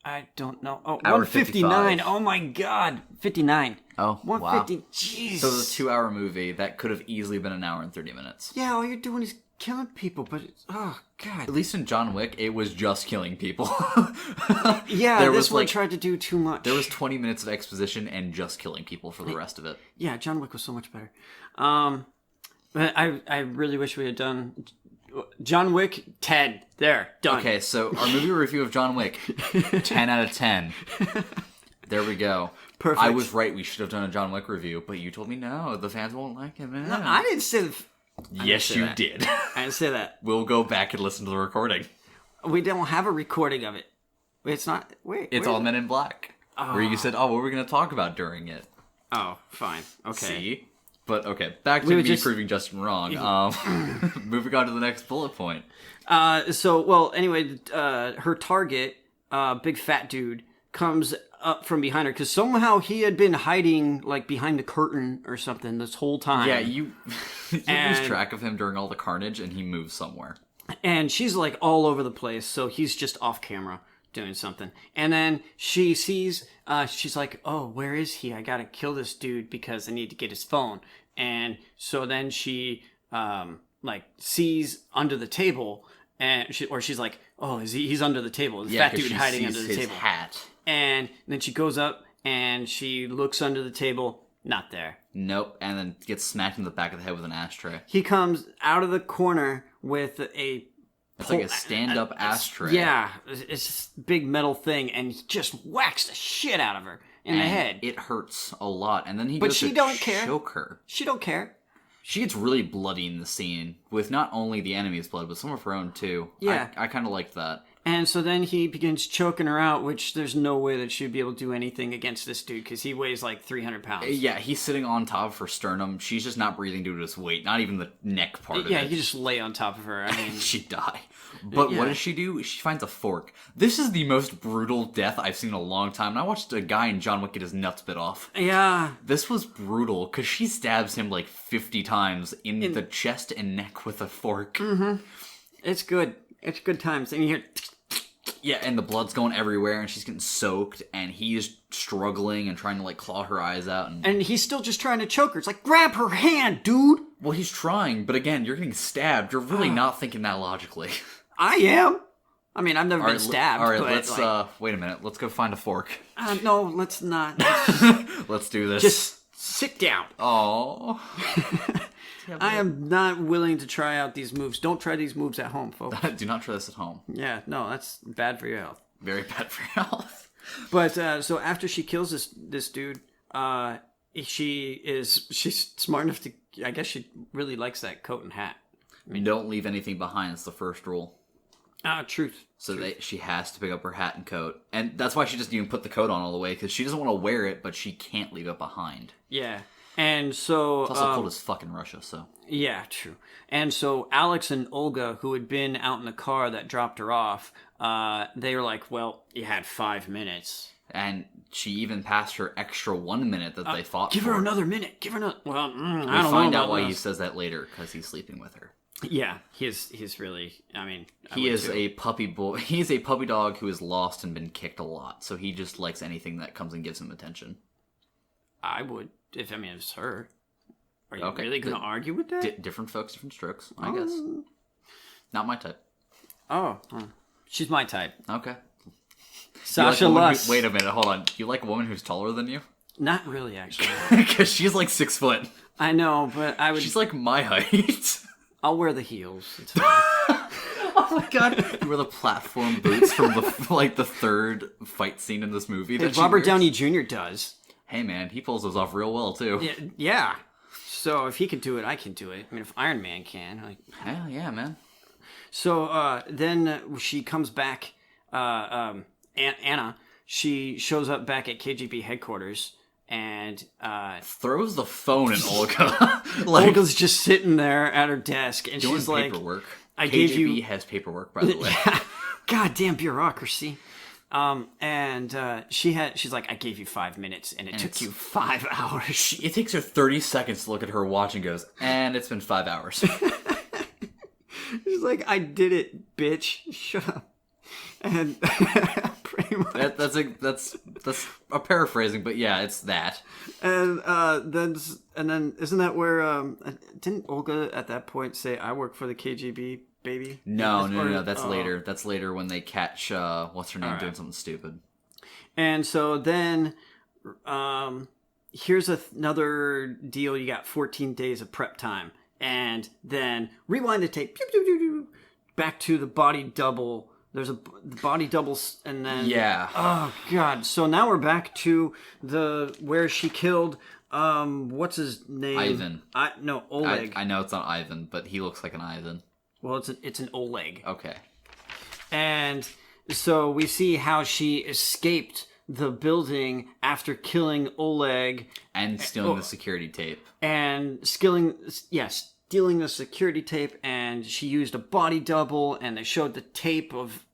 I don't know. Oh, Hour 159. 55. Oh my god. 59. Oh, 150. wow. Jeez. So it was a 2-hour movie that could have easily been an hour and 30 minutes. Yeah, all you're doing is killing people, but oh god. At least in John Wick, it was just killing people. Yeah, There this was, one like- tried to do too much. There was 20 minutes of exposition and just killing people for the rest of it. Yeah, John Wick was so much better. But I really wish we had done John Wick, Ted. There, done. Okay, so our movie review of John Wick, 10 out of 10. There we go. Perfect. I was right, we should have done a John Wick review, but you told me no, the fans won't like it, man. No, I didn't say Yes, say you that. did. I didn't say that. We'll go back and listen to the recording. We don't have a recording of it. It's not. Wait. It's where all is it? Men in Black. Where you said, what were we going to talk about during it? Oh, fine. Okay. See? But, okay, back to We were me just- proving Justin wrong. Moving on to the next bullet point. Anyway, her target, big fat dude, comes up from behind her because somehow he had been hiding like behind the curtain or something this whole time. Yeah, you lose And- track of him during all the carnage, and he moves somewhere. And she's like all over the place, so he's just off camera doing something. And then she sees, she's like, oh, where is he? I gotta kill this dude because I need to get his phone. And so then she, sees under the table, and she's like, oh, he's under the table. The fat 'cause dude she hiding sees under the his table. hat. And then she goes up and she looks under the table, not there. Nope, and then gets smacked in the back of the head with an ashtray. He comes out of the corner with a It's like a stand-up ashtray. Yeah, it's this big metal thing, and he just whacks the shit out of her in the And head. it hurts a lot, and then he But goes she to don't care. choke her. She don't care. She gets really bloody in the scene, with not only the enemy's blood, but some of her own too. Yeah. I kind of liked that. And so then he begins choking her out, which there's no way that she'd be able to do anything against this dude, because he weighs like 300 pounds. Yeah, he's sitting on top of her sternum. She's just not breathing due to his weight, not even the neck part of Yeah, it. you just lay on top of her. I mean, She'd die. But Yeah. what does she do? She finds a fork. This is the most brutal death I've seen in a long time. And I watched a guy in John Wick get his nuts bit off. yeah. This was brutal, because she stabs him like 50 times in the chest and neck with a fork. It's good. It's good times. And you hear... Yeah, and the blood's going everywhere, and she's getting soaked, and he's struggling and trying to like claw her eyes out. And he's still just trying to choke her. It's like, grab her hand, dude! Well, he's trying, but again, you're getting stabbed. You're really not thinking that logically. I am. I mean, I've never been Alright, stabbed. Alright, but let's, like, wait a minute. Let's go find a fork. no, let's not. Let's do this. Just sit down. Oh. I am not willing to try out these moves. Don't try these moves at home, folks. Do not try this at home. Yeah, no, that's bad for your health. Very bad for your health. But so after she kills this dude, she's smart enough to. I guess she really likes that coat and hat. Don't leave anything behind. It's the first rule. Truth. So she has to pick up her hat and coat. And that's why she doesn't even put the coat on all the way, because she doesn't want to wear it, but she can't leave it behind. Yeah, and so It's also cold as fuck in Russia, so. yeah, true. And so Alex and Olga, who had been out in the car that dropped her off, they were like, "Well, you had 5 minutes." And she even passed her extra 1 minute that they fought Give for. her another minute. Give her another. Well, I We don't know. find out about why this. he says that later, because he's sleeping with her. Yeah, he's really. I mean, He is a puppy boy. He is a puppy dog who is lost and been kicked a lot, so he just likes anything that comes and gives him attention. I would if it's her. Are you Okay. really going to argue with that? Different folks, different strokes, I guess. Not my type. She's my type. Okay. You like Sasha a woman Luss. wait a minute, hold on. You like a woman who's taller than you? Not really, actually. Because she's like 6 foot. I know, but I would. She's like my height. I'll wear the heels. It's fine. Oh my god. You wear the platform boots from the third fight scene in this movie. That If she Robert wears. Downey Jr. does. Hey man, he pulls those off real well too. Yeah. So if he can do it, I can do it. I mean, if Iron Man can. Hell yeah, man. So then she comes back, Anna she shows up back at KGB headquarters and throws the phone at Olga. Like, Olga's just sitting there at her desk, and doing she's like, paperwork. I KGB gave you... has paperwork, by the way. Goddamn bureaucracy. She's like, I gave you 5 minutes, and it took you 5 hours. It takes her 30 seconds to look at her watch and goes, and it's been 5 hours. She's like, I did it, bitch. Shut up. And pretty much. That's a paraphrasing, but yeah, it's that. And then isn't that where didn't Olga at that point say, I work for the KGB, baby? No. That's later. That's later when they catch what's her name doing something stupid. And so then here's another deal. You got 14 days of prep time. And then rewind the tape. Back to the body double. There's a body double, and then... Yeah. Oh, God. So now we're back to where she killed, what's his name? Ivan. No, Oleg. I know it's not Ivan, but he looks like an Ivan. Well, it's an Oleg. Okay. And so we see how she escaped the building after killing Oleg. And stealing the security tape. And stealing the security tape, and she used a body double, and they showed the tape of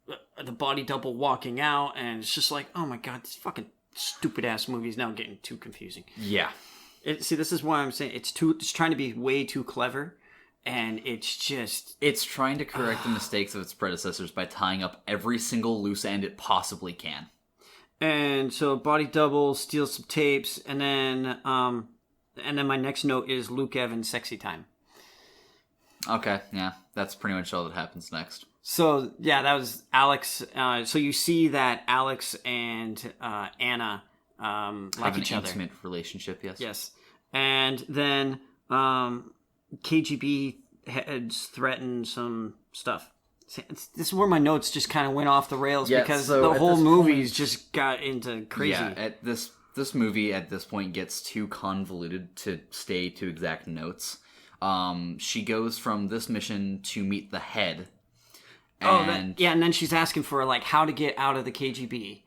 the body double walking out, and it's just like, oh my god, this fucking stupid ass movie is now getting too confusing. Yeah. See, this is why I'm saying it's trying to be way too clever, and it's trying to correct the mistakes of its predecessors by tying up every single loose end it possibly can. And so body double steals some tapes, and then my next note is Luke Evans sexy time. Okay, yeah, that's pretty much all that happens next. So, yeah, that was Alex. So you see that Alex and Anna like each other. Have an intimate relationship, yes. Yes. And then KGB heads threaten some stuff. This is where my notes just kind of went off the rails because the whole movie's just got into crazy. Yeah, this movie at this point gets too convoluted to stay to exact notes. She goes from this mission to meet the head. And then she's asking for, like, how to get out of the KGB.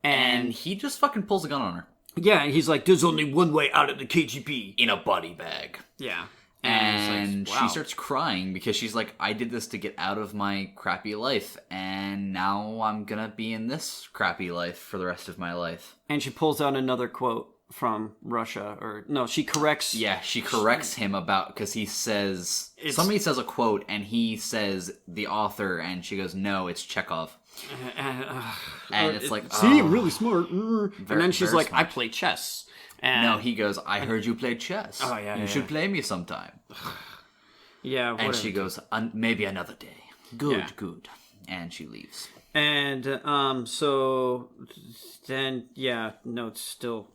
And he just fucking pulls a gun on her. Yeah, he's like, there's only one way out of the KGB. In a body bag. Yeah. And like, wow. She starts crying because she's like, I did this to get out of my crappy life, and now I'm gonna be in this crappy life for the rest of my life. And she pulls out another quote from Russia, she corrects... Yeah, she corrects him about, because he says... Somebody says a quote, and he says the author, and she goes, no, it's Chekhov. And it's like, see, really smart. And then she's like, smart. I play chess. And no, he goes, I heard you play chess. Oh, yeah, You should play me sometime. Yeah, whatever. And she goes, maybe another day. Good. And she leaves. And so then it's still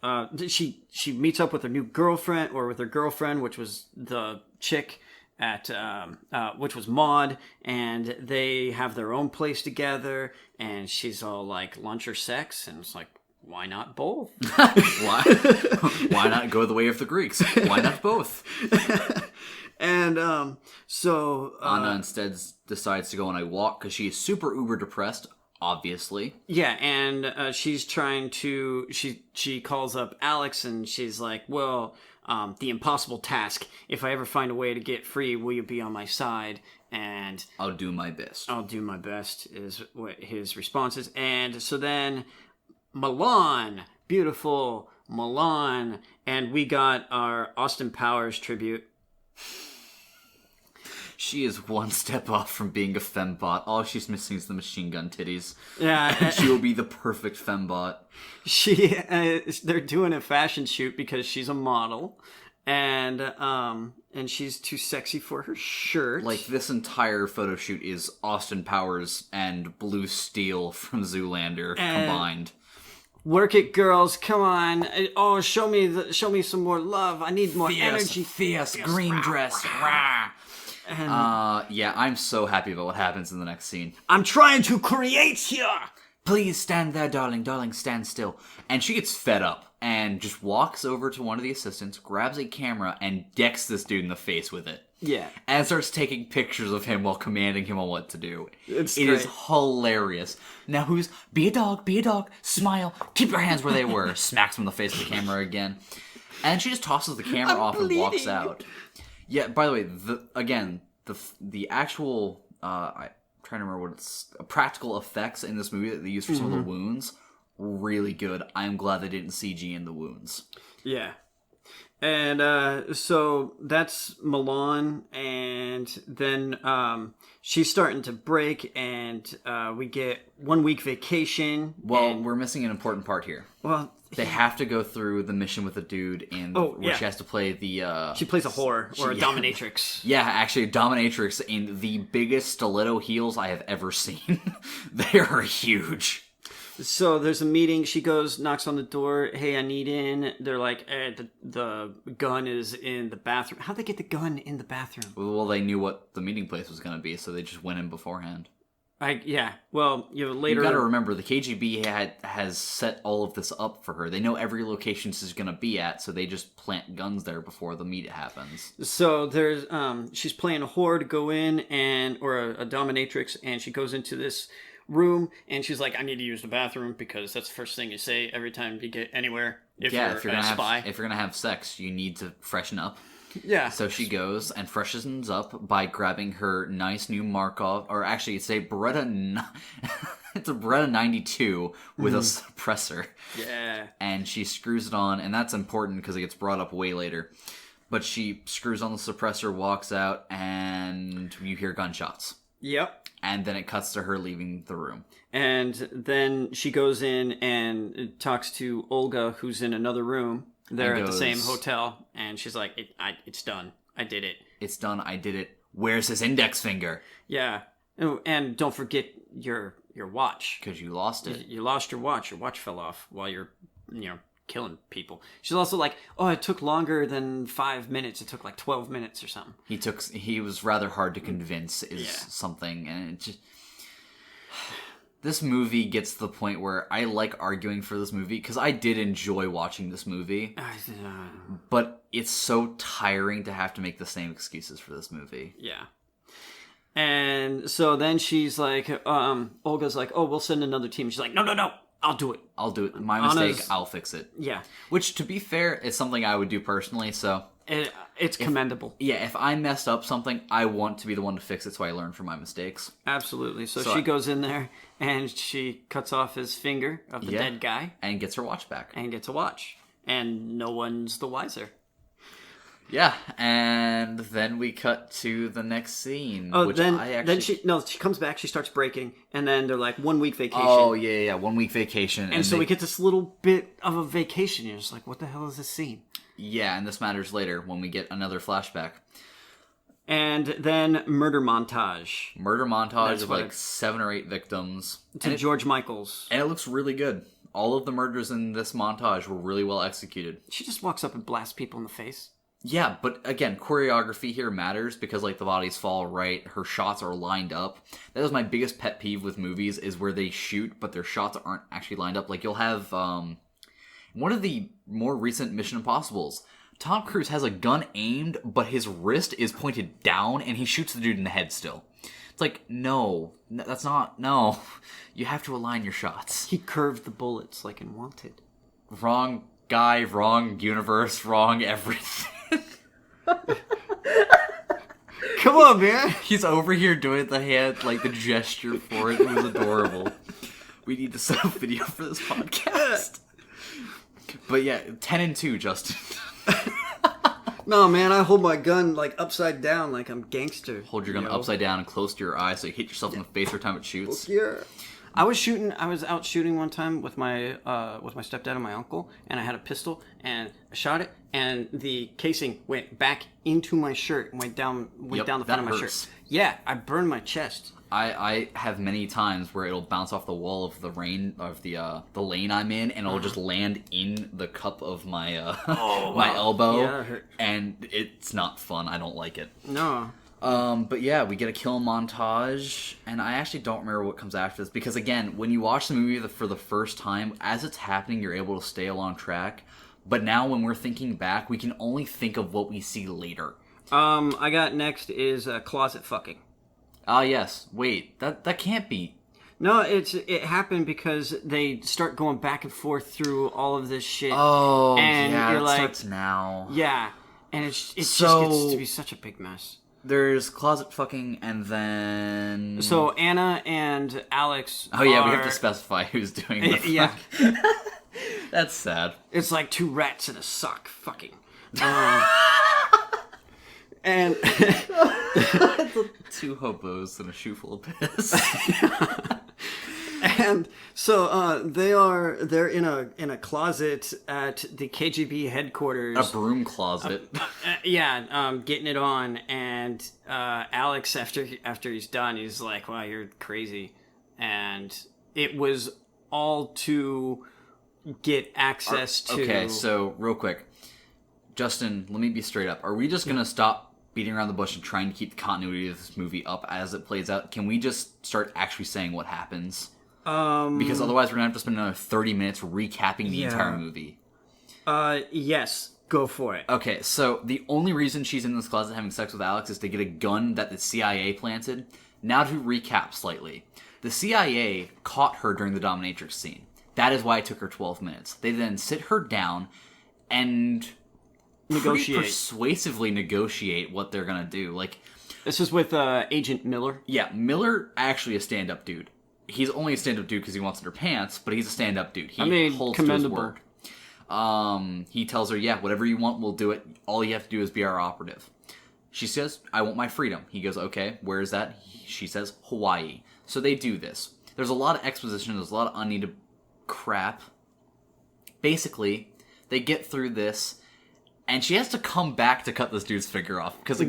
she meets up with her new girlfriend, or with her girlfriend, which was the chick at which was Maude, and they have their own place together, and she's all like, lunch or sex, and it's like, why not both? Why not go the way of the Greeks? Why not both? And so Anna instead decides to go on a walk because she is super uber depressed, obviously. Yeah, and she's trying to... She calls up Alex, and she's like, well, the impossible task. If I ever find a way to get free, will you be on my side? And... I'll do my best. I'll do my best, is what his response is. And so then Milan, beautiful Milan, and we got our Austin Powers tribute. She is one step off from being a fembot. All she's missing is the machine gun titties. Yeah. And she will be the perfect fembot. They're doing a fashion shoot because she's a model. And she's too sexy for her shirt. Like, this entire photo shoot is Austin Powers and Blue Steel from Zoolander combined. Work it, girls! Come on! Oh, show me some more love. I need more energy. Fierce green dress. Yeah, I'm so happy about what happens in the next scene. I'm trying to create here. Please stand there, darling. Darling, stand still. And she gets fed up and just walks over to one of the assistants, grabs a camera, and decks this dude in the face with it. Yeah. And starts taking pictures of him while commanding him on what to do. It is hilarious. Now be a dog, smile, keep your hands where they were. Smacks him in the face with the camera again. And she just tosses the camera off and walks out. Yeah, by the way, the actual, I'm trying to remember what it's, practical effects in this movie that they used for some of the wounds, really good. I'm glad they didn't CG in the wounds. Yeah. And so that's Milan, and then she's starting to break, and we get 1 week vacation. Well, we're missing an important part here. Well, they have to go through the mission with the dude, and where she has to play the... she plays a whore, or a dominatrix. Yeah, actually, a dominatrix in the biggest stiletto heels I have ever seen. They are huge. So there's a meeting. She goes, knocks on the door. Hey, I need in. They're like, the gun is in the bathroom. How'd they get the gun in the bathroom? Well, they knew what the meeting place was going to be, so they just went in beforehand. Well, later... You got to remember, the KGB has set all of this up for her. They know every location she's going to be at, so they just plant guns there before the meet happens. So there's she's playing a whore to go in, or a dominatrix, and she goes into this room, and she's like, I need to use the bathroom, because that's the first thing you say every time you get anywhere. If you're a spy. If you're gonna have sex, you need to freshen up. Yeah. So she goes and freshens up by grabbing her nice new Markov, or actually it's a Beretta it's a Beretta 92 with a suppressor. Yeah. And she screws it on, and that's important because it gets brought up way later. But she screws on the suppressor, walks out, and you hear gunshots. Yep. And then it cuts to her leaving the room. And then she goes in and talks to Olga, who's in another room. They're at the same hotel. And she's like, it's done. I did it. It's done. I did it. Where's his index finger? Yeah. Oh, and don't forget your watch. Because you lost it. You lost your watch. Your watch fell off while you're, killing people. She's also like, it took longer than 5 minutes. It took like 12 minutes or something. He was rather hard to convince something, and it just... This movie gets to the point where I like arguing for this movie, because I did enjoy watching this movie, but it's so tiring to have to make the same excuses for this movie. Yeah. And so then she's like, Olga's like, we'll send another team. She's like, no. I'll do it. My mistake. I'll fix it. Yeah. Which, to be fair, is something I would do personally, so... It's commendable. If I messed up something, I want to be the one to fix it so I learn from my mistakes. Absolutely. So she goes in there, and she cuts off his finger of the dead guy. And gets her watch back. And gets a watch. And no one's the wiser. Yeah, and then we cut to the next scene. She comes back, she starts breaking, and then they're like, 1 week vacation. Oh, yeah, 1 week vacation. And so we get this little bit of a vacation. You're just like, what the hell is this scene? Yeah, and this matters later when we get another flashback. And then murder montage. Of like 7 or 8 victims. To George Michaels. And it looks really good. All of the murders in this montage were really well executed. She just walks up and blasts people in the face. Yeah, but again, choreography here matters because like the bodies fall right, her shots are lined up. That was my biggest pet peeve with movies is where they shoot, but their shots aren't actually lined up. Like you'll have one of the more recent Mission Impossibles. Tom Cruise has a gun aimed, but his wrist is pointed down, and he shoots the dude in the head still. It's like, no, that's not, no. You have to align your shots. He curved the bullets like in Wanted. Wrong guy, wrong universe, wrong everything. Come on, man. He's over here doing the hand, like the gesture for it. It was adorable. We need to set up video for this podcast. But yeah, 10 and 2, Justin. No, man, I hold my gun like upside down like I'm gangster. Hold your gun upside down and close to your eye so you hit yourself in the face every time it shoots. Yeah. I was out shooting one time with my stepdad and my uncle, and I had a pistol, and I shot it, and the casing went back into my shirt and went down the front of my shirt. Yeah, I burned my chest. I have many times where it'll bounce off the wall of the lane I'm in, and it'll just land in the cup of my my elbow, yeah, it hurt. And it's not fun. I don't like it. No. But yeah, we get a kill montage, and I actually don't remember what comes after this, because again, when you watch the movie for the first time, as it's happening, you're able to stay along track, but now when we're thinking back, we can only think of what we see later. I got next is closet fucking. Ah, yes. Wait, that can't be. No, it happened because they start going back and forth through all of this shit. Oh, and yeah, you're it like, starts now. Yeah, and it just gets to be such a big mess. There's closet fucking, and then... So Anna and Alex we have to specify who's doing the fuck. Yeah. That's sad. It's like two rats in a sock fucking. And... Two hobos and a shoe full of piss. And so they're in a closet at the KGB headquarters. A broom closet. Getting it on, and Alex after he's done, he's like, "Wow, you're crazy," and it was all to get access to. Okay, so real quick, Justin, let me be straight up. Are we just gonna stop beating around the bush and trying to keep the continuity of this movie up as it plays out? Can we just start actually saying what happens? Because otherwise we're going to have to spend another 30 minutes recapping the entire movie. Yes. Go for it. Okay, so the only reason she's in this closet having sex with Alex is to get a gun that the CIA planted. Now to recap slightly. The CIA caught her during the dominatrix scene. That is why it took her 12 minutes. They then sit her down and... negotiate. Persuasively negotiate what they're going to do. Like, this is with Agent Miller. Yeah, Miller actually a stand-up dude. He's only a stand-up dude because he wants in her pants, but he's a stand-up dude. He holds to his word. He tells her, yeah, whatever you want, we'll do it. All you have to do is be our operative. She says, I want my freedom. He goes, okay, where is that? She says, Hawaii. So they do this. There's a lot of exposition. There's a lot of unneeded crap. Basically, they get through this, and she has to come back to cut this dude's finger off. Because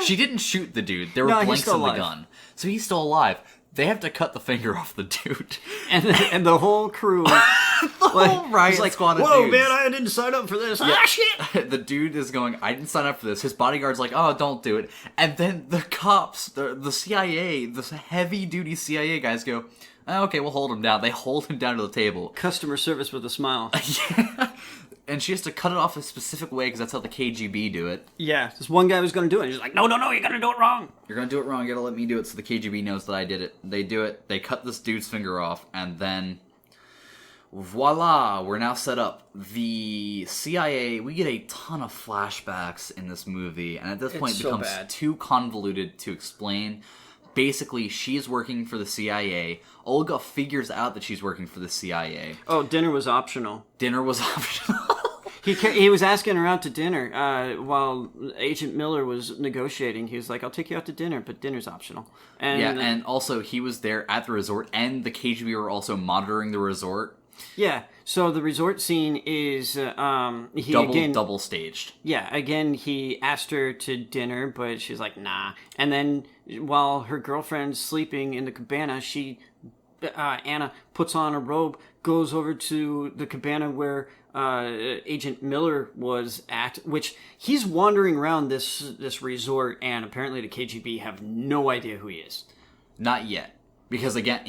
she didn't shoot the dude. There were blanks in the gun. So he's still alive. They have to cut the finger off the dude. And the whole crew... whole riot squad of whoa, dudes. man, I didn't sign up for this. Yeah. Ah, shit! The dude is going, I didn't sign up for this. His bodyguard's like, oh, don't do it. And then the cops, the CIA, the heavy-duty CIA guys go, oh, okay, we'll hold him down. They hold him down to the table. Customer service with a smile. Yeah. And she has to cut it off a specific way because that's how the KGB do it. Yeah, this one guy was going to do it. He's like, no, you're going to do it wrong. You're going to do it wrong. You got to let me do it so the KGB knows that I did it. They do it. They cut this dude's finger off. And then, voila, we're now set up. The CIA, we get a ton of flashbacks in this movie. And at this point, it becomes too convoluted to explain. Basically, she's working for the CIA. Olga figures out that she's working for the CIA. Oh, dinner was optional. Dinner was optional. He was asking her out to dinner while Agent Miller was negotiating. He was like, I'll take you out to dinner, but dinner's optional. And also he was there at the resort, and the KGB were also monitoring the resort. Yeah, so the resort scene is double staged. Yeah, again, he asked her to dinner, but she's like, nah. And then while her girlfriend's sleeping in the cabana, Anna puts on a robe, goes over to the cabana where Agent Miller was at, which he's wandering around this resort, and apparently the KGB have no idea who he is. Not yet. Because, again,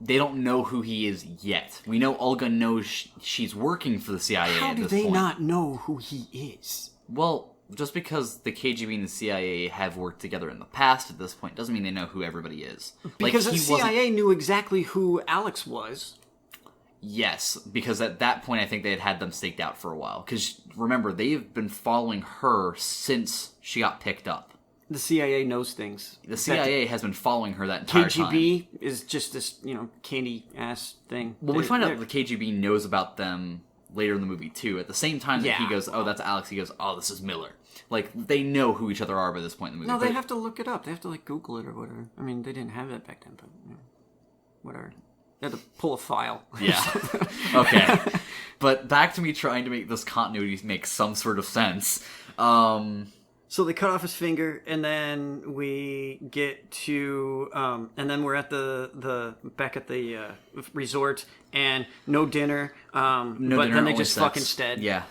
they don't know who he is yet. We know Olga knows she's working for the CIA at this point. How do they not know who he is? Well, just because the KGB and the CIA have worked together in the past at this point doesn't mean they know who everybody is. Because the CIA knew exactly who Alex was. Yes, because at that point I think they had them staked out for a while. Because, remember, they've been following her since she got picked up. The CIA knows things. The CIA has been following her that entire time. KGB is just this, candy-ass thing. Well, we find out that the KGB knows about them later in the movie, too. At the same time that he goes, oh, that's Alex, he goes, oh, this is Miller. Like, they know who each other are by this point in the movie. No, they have to look it up. They have to, Google it or whatever. I mean, they didn't have that back then, but, whatever. They had to pull a file. Yeah. Okay. But back to me trying to make this continuity make some sort of sense. So they cut off his finger, and then we get to, and then we're at the back at the resort, and no dinner. But then they just fuck instead. Yeah,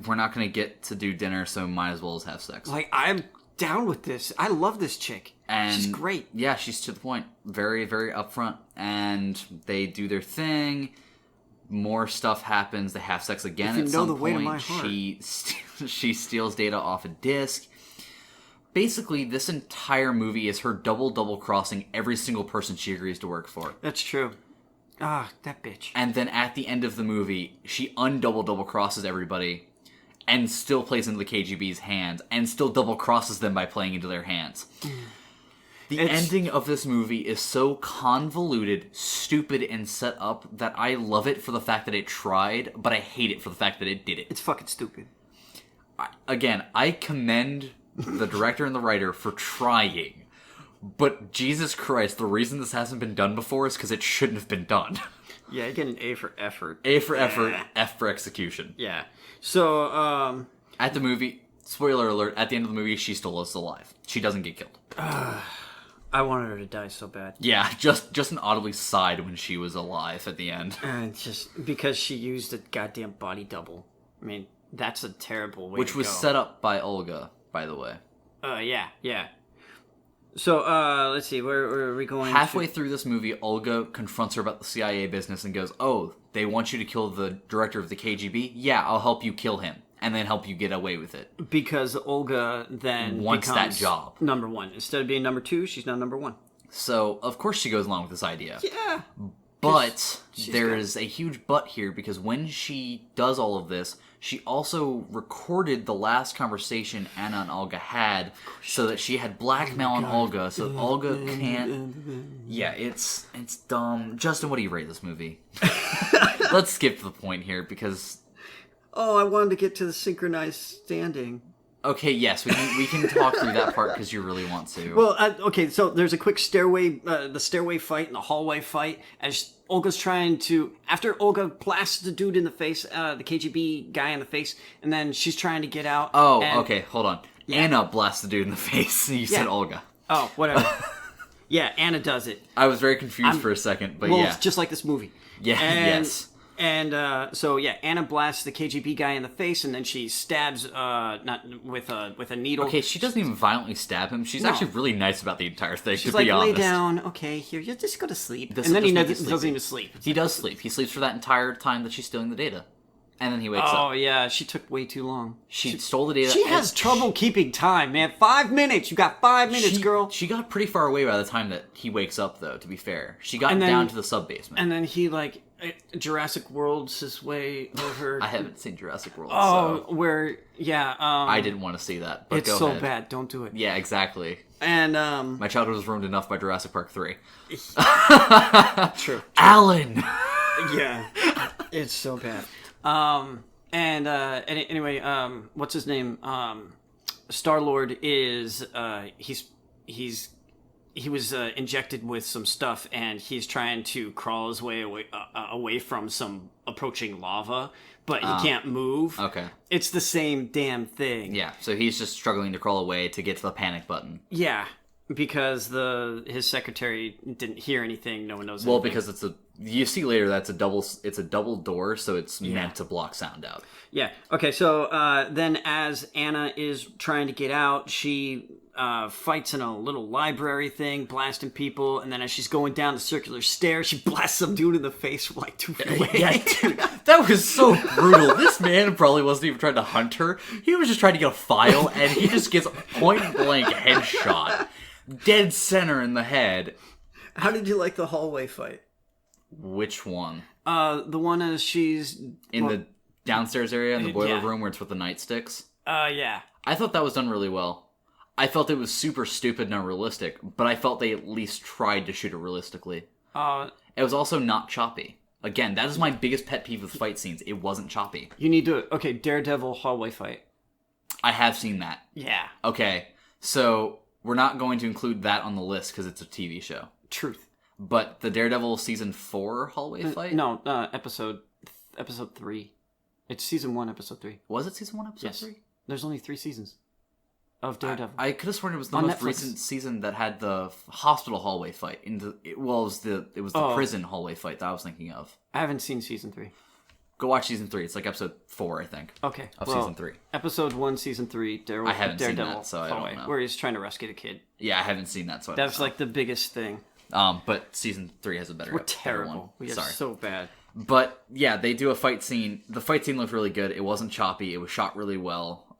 we're not gonna get to do dinner, so might as well as have sex. I'm down with this. I love this chick. And she's great. Yeah, she's to the point, very, very upfront, and they do their thing. More stuff happens. They have sex again at some point. The way to my heart. She steals data off a disc. basically, this entire movie is her double crossing every single person she agrees to work for. That's true. Ah, that bitch. And then at the end of the movie, she double crosses everybody and still plays into the KGB's hands and still double crosses them by playing into their hands. The ending of this movie is so convoluted, stupid, and set up that I love it for the fact that it tried, but I hate it for the fact that it did it. It's fucking stupid. I commend the director and the writer for trying, but Jesus Christ, the reason this hasn't been done before is because it shouldn't have been done. Yeah, you get an A for effort. A for effort, F for execution. Yeah. So, at the movie, spoiler alert, at the end of the movie, she still is alive. She doesn't get killed. I wanted her to die so bad. Yeah, Justin audibly sighed when she was alive at the end. Just because she used a goddamn body double. I mean, that's a terrible way Which to was go. set up by Olga, by the way. Yeah. So, let's see, where are we going? Halfway through this movie, Olga confronts her about the CIA business and goes, "Oh, they want you to kill the director of the KGB? Yeah, I'll help you kill him, and then help you get away with it." Because Olga then wants that becomes job. number one. Instead of being number two, she's now number one. So, of course she goes along with this idea. Yeah. But there is a huge but here, because when she does all of this, she also recorded the last conversation Anna and Olga had so that she had blackmail on Olga, so that Olga can't... Yeah, it's dumb. Justin, what do you rate this movie? Let's skip to the point here, because... Oh, I wanted to get to the synchronized standing. Okay, yes, we can talk through that part because you really want to. Well, okay, so there's a quick the stairway fight and the hallway fight as Olga's trying to, after Olga blasts the dude in the face, the KGB guy in the face, and then she's trying to get out. Oh, okay, hold on. Yeah. Anna blasts the dude in the face, and you said Olga. Oh, whatever. Yeah, Anna does it. I was very confused for a second, but it's just like this movie. Yeah, yes. And Anna blasts the KGB guy in the face, and then she stabs with a needle. Okay, she doesn't even violently stab him. She's actually really nice about the entire thing. She's to like, be honest. lay down. Okay, here, you just go to sleep. And then he doesn't even sleep. He does sleep. He sleeps for that entire time that she's stealing the data, and then he wakes up. Oh yeah, she took way too long. She stole the data. She has trouble keeping time, man. 5 minutes. You got 5 minutes, girl. She got pretty far away by the time that he wakes up, though. To be fair, she got down to the sub basement, and then he Jurassic World's his way over. I haven't seen Jurassic World. Oh, so where I didn't want to see that. But it's go so ahead. bad. Don't do it. Yeah, exactly. And my childhood was ruined enough by Jurassic Park 3. True. Alan. Yeah, it's so bad. Anyway, what's his name? Star-Lord is he was injected with some stuff, and he's trying to crawl his way away from some approaching lava, but he can't move. Okay. It's the same damn thing. Yeah, so he's just struggling to crawl away to get to the panic button. Yeah, because his secretary didn't hear anything. No one knows. Well, anything. because you see later that's it's a double door, so it's meant to block sound out. Yeah. Okay. So then, as Anna is trying to get out, she fights in a little library thing, blasting people, and then as she's going down the circular stairs, she blasts some dude in the face from like 2 feet away. Yeah, dude, that was so brutal. This man probably wasn't even trying to hunt her. He was just trying to get a file, and he just gets a point-blank headshot. Dead center in the head. How did you like the hallway fight? Which one? The one as she's... In the downstairs area, in the boiler room where it's with the nightsticks? Yeah. I thought that was done really well. I felt it was super stupid and unrealistic, but I felt they at least tried to shoot it realistically. It was also not choppy. Again, that is my biggest pet peeve with fight scenes. It wasn't choppy. You need to... Okay, Daredevil hallway fight. I have seen that. Yeah. Okay, so we're not going to include that on the list because it's a TV show. Truth. But the Daredevil season 4 hallway fight? No, episode 3. It's season 1, episode 3. Was it season 1, episode 3? There's only 3 seasons of Daredevil. I could have sworn it was the on most Netflix. recent season that had the hospital hallway fight. It was the prison hallway fight that I was thinking of. I haven't seen season 3. Go watch season 3. It's like episode 4, I think. Okay. Of season 3. Episode 1, season 3, Daredevil. I haven't seen that, so I don't hallway, know. where he's trying to rescue the kid. Yeah, I haven't seen that, so That's like the biggest thing. But season 3 has a better. We're better terrible. one. We are Sorry. so bad. But yeah, they do a fight scene. The fight scene looked really good. It wasn't choppy. It was shot really well.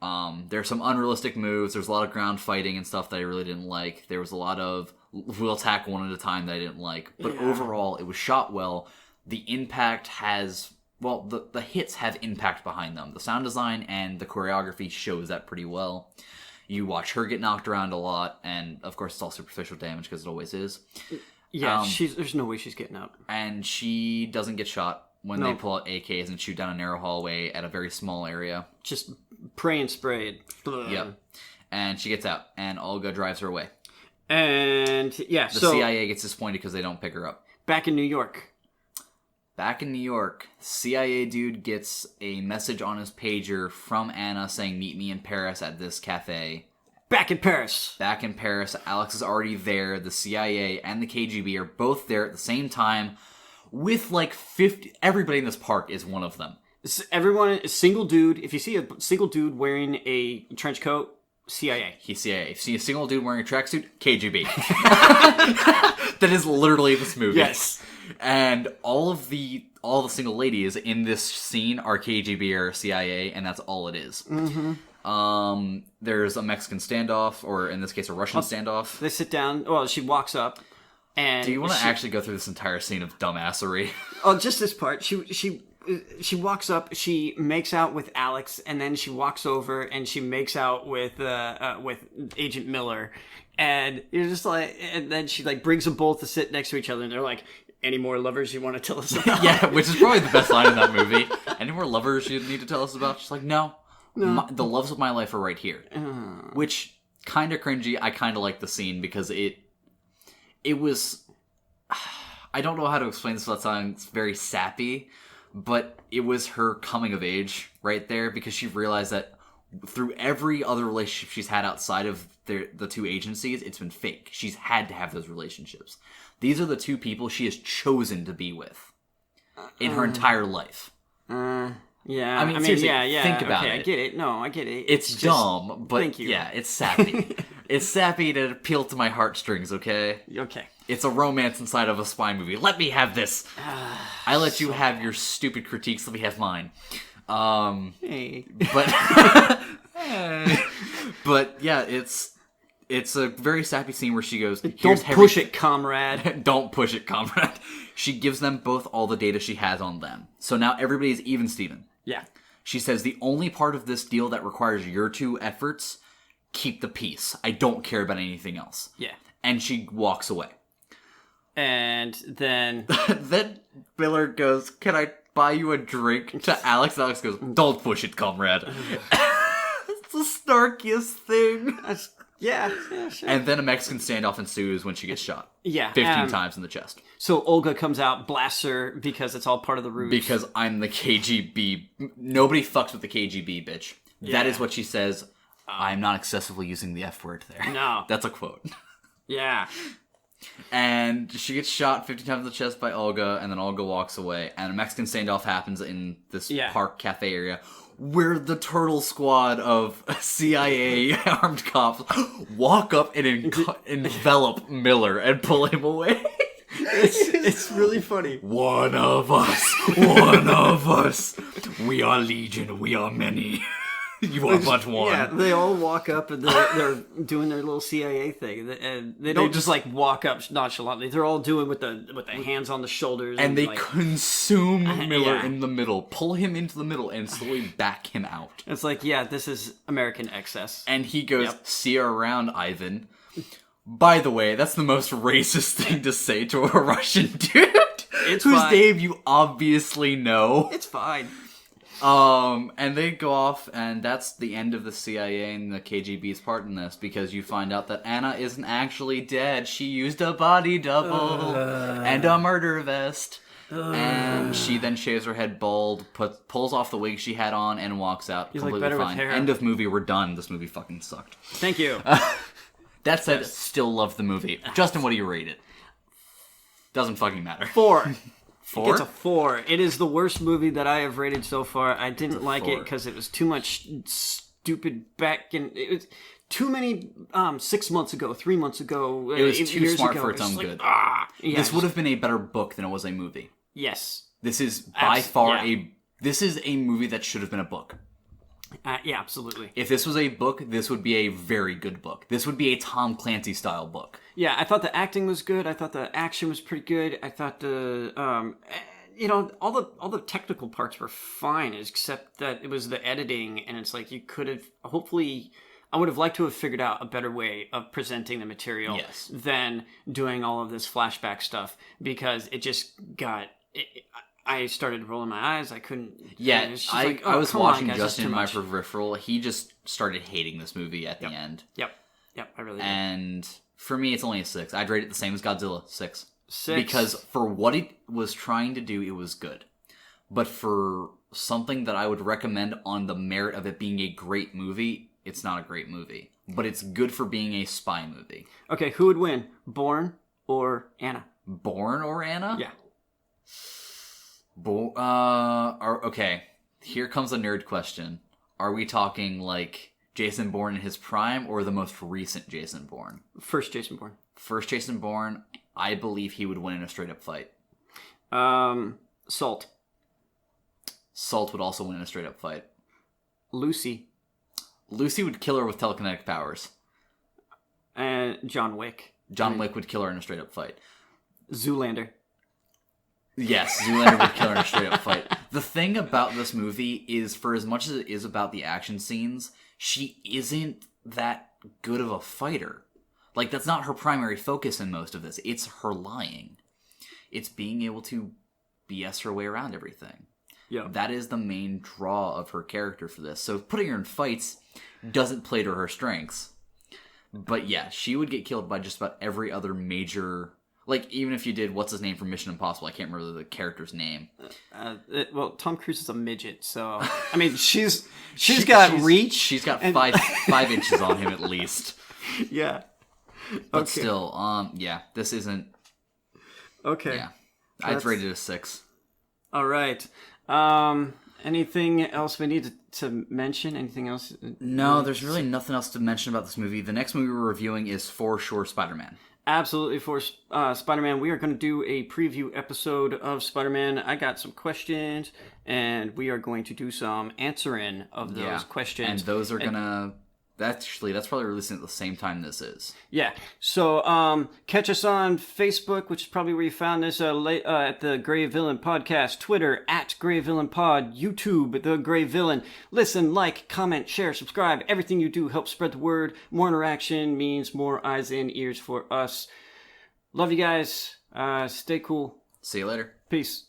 There's some unrealistic moves. There's a lot of ground fighting and stuff that I really didn't like. There was a lot of we'll attack one at a time that I didn't like. But overall, it was shot well. The impact has... Well, the hits have impact behind them. The sound design and the choreography shows that pretty well. You watch her get knocked around a lot, and of course it's all superficial damage because it always is. Yeah, there's no way she's getting out. And she doesn't get shot when they pull out AKs and shoot down a narrow hallway at a very small area. Just pray and spray. Yep. And she gets out, and Olga drives her away. And, the CIA gets disappointed because they don't pick her up. Back in New York, CIA dude gets a message on his pager from Anna saying, meet me in Paris at this cafe. Back in Paris, Alex is already there. The CIA and the KGB are both there at the same time with like 50... Everybody in this park is one of them. Everyone, a single dude. If you see a single dude wearing a trench coat, CIA. He's CIA. If you see a single dude wearing a tracksuit, KGB. That is literally this movie. Yes. And all the single ladies in this scene are KGB or CIA, and that's all it is. Mm-hmm. There's a Mexican standoff, or in this case, a Russian standoff. They sit down. Well, she walks up, and do you want to actually go through this entire scene of dumbassery? Oh, just this part. She walks up. She makes out with Alex, and then she walks over and she makes out with Agent Miller. And you're just like, and then she like brings them both to sit next to each other, and they're like, "Any more lovers you want to tell us about?" Yeah, which is probably the best line in that movie. Any more lovers you need to tell us about? She's like, no. The loves of my life are right here. Which, kind of cringy. I kind of like the scene because it was... I don't know how to explain this without sounding very sappy, but it was her coming of age right there because she realized that through every other relationship she's had outside of the two agencies, it's been fake. She's had to have those relationships. These are the two people she has chosen to be with in her entire life. Yeah, I mean seriously, yeah. think about it. I get it. No, I get it. It's just dumb, but thank you. Yeah, it's sappy. It's sappy to appeal to my heartstrings, okay? Okay. It's a romance inside of a spy movie. Let me have this. I let you have your stupid critiques. Let me have mine. Hey. But yeah, it's a very sappy scene where she goes, "Don't push it, comrade." Don't push it, comrade. She gives them both all the data she has on them. So now everybody's even, Steven. Yeah. She says, the only part of this deal that requires your two efforts, keep the peace. I don't care about anything else. Yeah. And she walks away. And then... Then Miller goes, can I buy you a drink? To Alex. Alex goes, don't push it, comrade. It's the snarkiest thing. Yeah, sure. And then a Mexican standoff ensues when she gets shot. Yeah. 15 times in the chest. So Olga comes out, blasts her, because it's all part of the ruse. Because I'm the KGB. Nobody fucks with the KGB, bitch. Yeah. That is what she says. I'm not excessively using the F word there. No. That's a quote. Yeah. And she gets shot 50 times in the chest by Olga, and then Olga walks away. And a Mexican standoff happens in this park cafe area, where the turtle squad of CIA armed cops walk up and envelop Miller and pull him away. It's really funny. One of us. We are legion, we are many. You are but one. Yeah, they all walk up and they're doing their little CIA thing, and they don't just like walk up nonchalantly. They're all doing with the hands on the shoulders, and they consume Miller yeah. in the middle, pull him into the middle, and slowly back him out. It's like, yeah, this is American excess. And he goes, "See you around, Ivan." By the way, that's the most racist thing to say to a Russian dude. It's whose name you obviously know. It's fine. And they go off, and that's the end of the CIA and the KGB's part in this, because you find out that Anna isn't actually dead. She used a body double and a murder vest. And she then shaves her head bald, pulls off the wig she had on, and walks out completely fine. End of movie, we're done. This movie fucking sucked. Thank you. That said, still love the movie. Justin, what do you rate it? Doesn't fucking matter. 4. 4? It gets a 4. It is the worst movie that I have rated so far. I didn't like it because it was too much stupid back, and it was too many 6 months ago, 3 months ago. It was too smart for its own like, good. Yeah, this would have been a better book than it was a movie. Yes. This is by far this is a movie that should have been a book. Yeah, absolutely. If this was a book, this would be a very good book. This would be a Tom Clancy style book. Yeah, I thought the acting was good. I thought the action was pretty good. I thought the all the technical parts were fine, except that it was the editing, and it's like you could have hopefully. I would have liked to have figured out a better way of presenting the material than doing all of this flashback stuff, because it just got. I started rolling my eyes. I couldn't. Yeah, I was watching Justin in my peripheral. He just started hating this movie at the end. Yep, I really did. And for me, it's only a 6. I'd rate it the same as Godzilla, 6. 6. Because for what it was trying to do, it was good. But for something that I would recommend on the merit of it being a great movie, it's not a great movie. But it's good for being a spy movie. Okay, who would win? Bourne or Anna? Bourne or Anna? Yeah. Okay. Here comes a nerd question. Are we talking like Jason Bourne in his prime or the most recent Jason Bourne? First Jason Bourne. First Jason Bourne, I believe he would win in a straight up fight. Salt. Salt would also win in a straight up fight. Lucy. Lucy would kill her with telekinetic powers. And John Wick. John Wick would kill her in a straight up fight. Zoolander. Yes, Zoolander would kill her in a straight up fight. The thing about this movie is, for as much as it is about the action scenes, she isn't that good of a fighter. Like, that's not her primary focus in most of this. It's her lying. It's being able to BS her way around everything. Yeah. That is the main draw of her character for this. So putting her in fights doesn't play to her strengths. But yeah, she would get killed by just about every other major... Like, even if you did, what's his name from Mission Impossible? I can't remember the character's name. Well, Tom Cruise is a midget, so... I mean, she's got reach. She's got five inches on him at least. Yeah. But still, yeah, this isn't... Okay. Yeah. I'd rate it a 6. All right. Anything else we need to mention? Anything else? No, there's really nothing else to mention about this movie. The next movie we're reviewing is For Sure Spider-Man. Absolutely, for Spider-Man. We are going to do a preview episode of Spider-Man. I got some questions, and we are going to do some answering of those questions. And those are going to... that's probably releasing at the same time this is. Yeah. So, catch us on Facebook, which is probably where you found this, at the GreyVillain Podcast, Twitter, at GreyVillain Pod, YouTube, The GreyVillain. Listen, like, comment, share, subscribe. Everything you do helps spread the word. More interaction means more eyes and ears for us. Love you guys. Stay cool. See you later. Peace.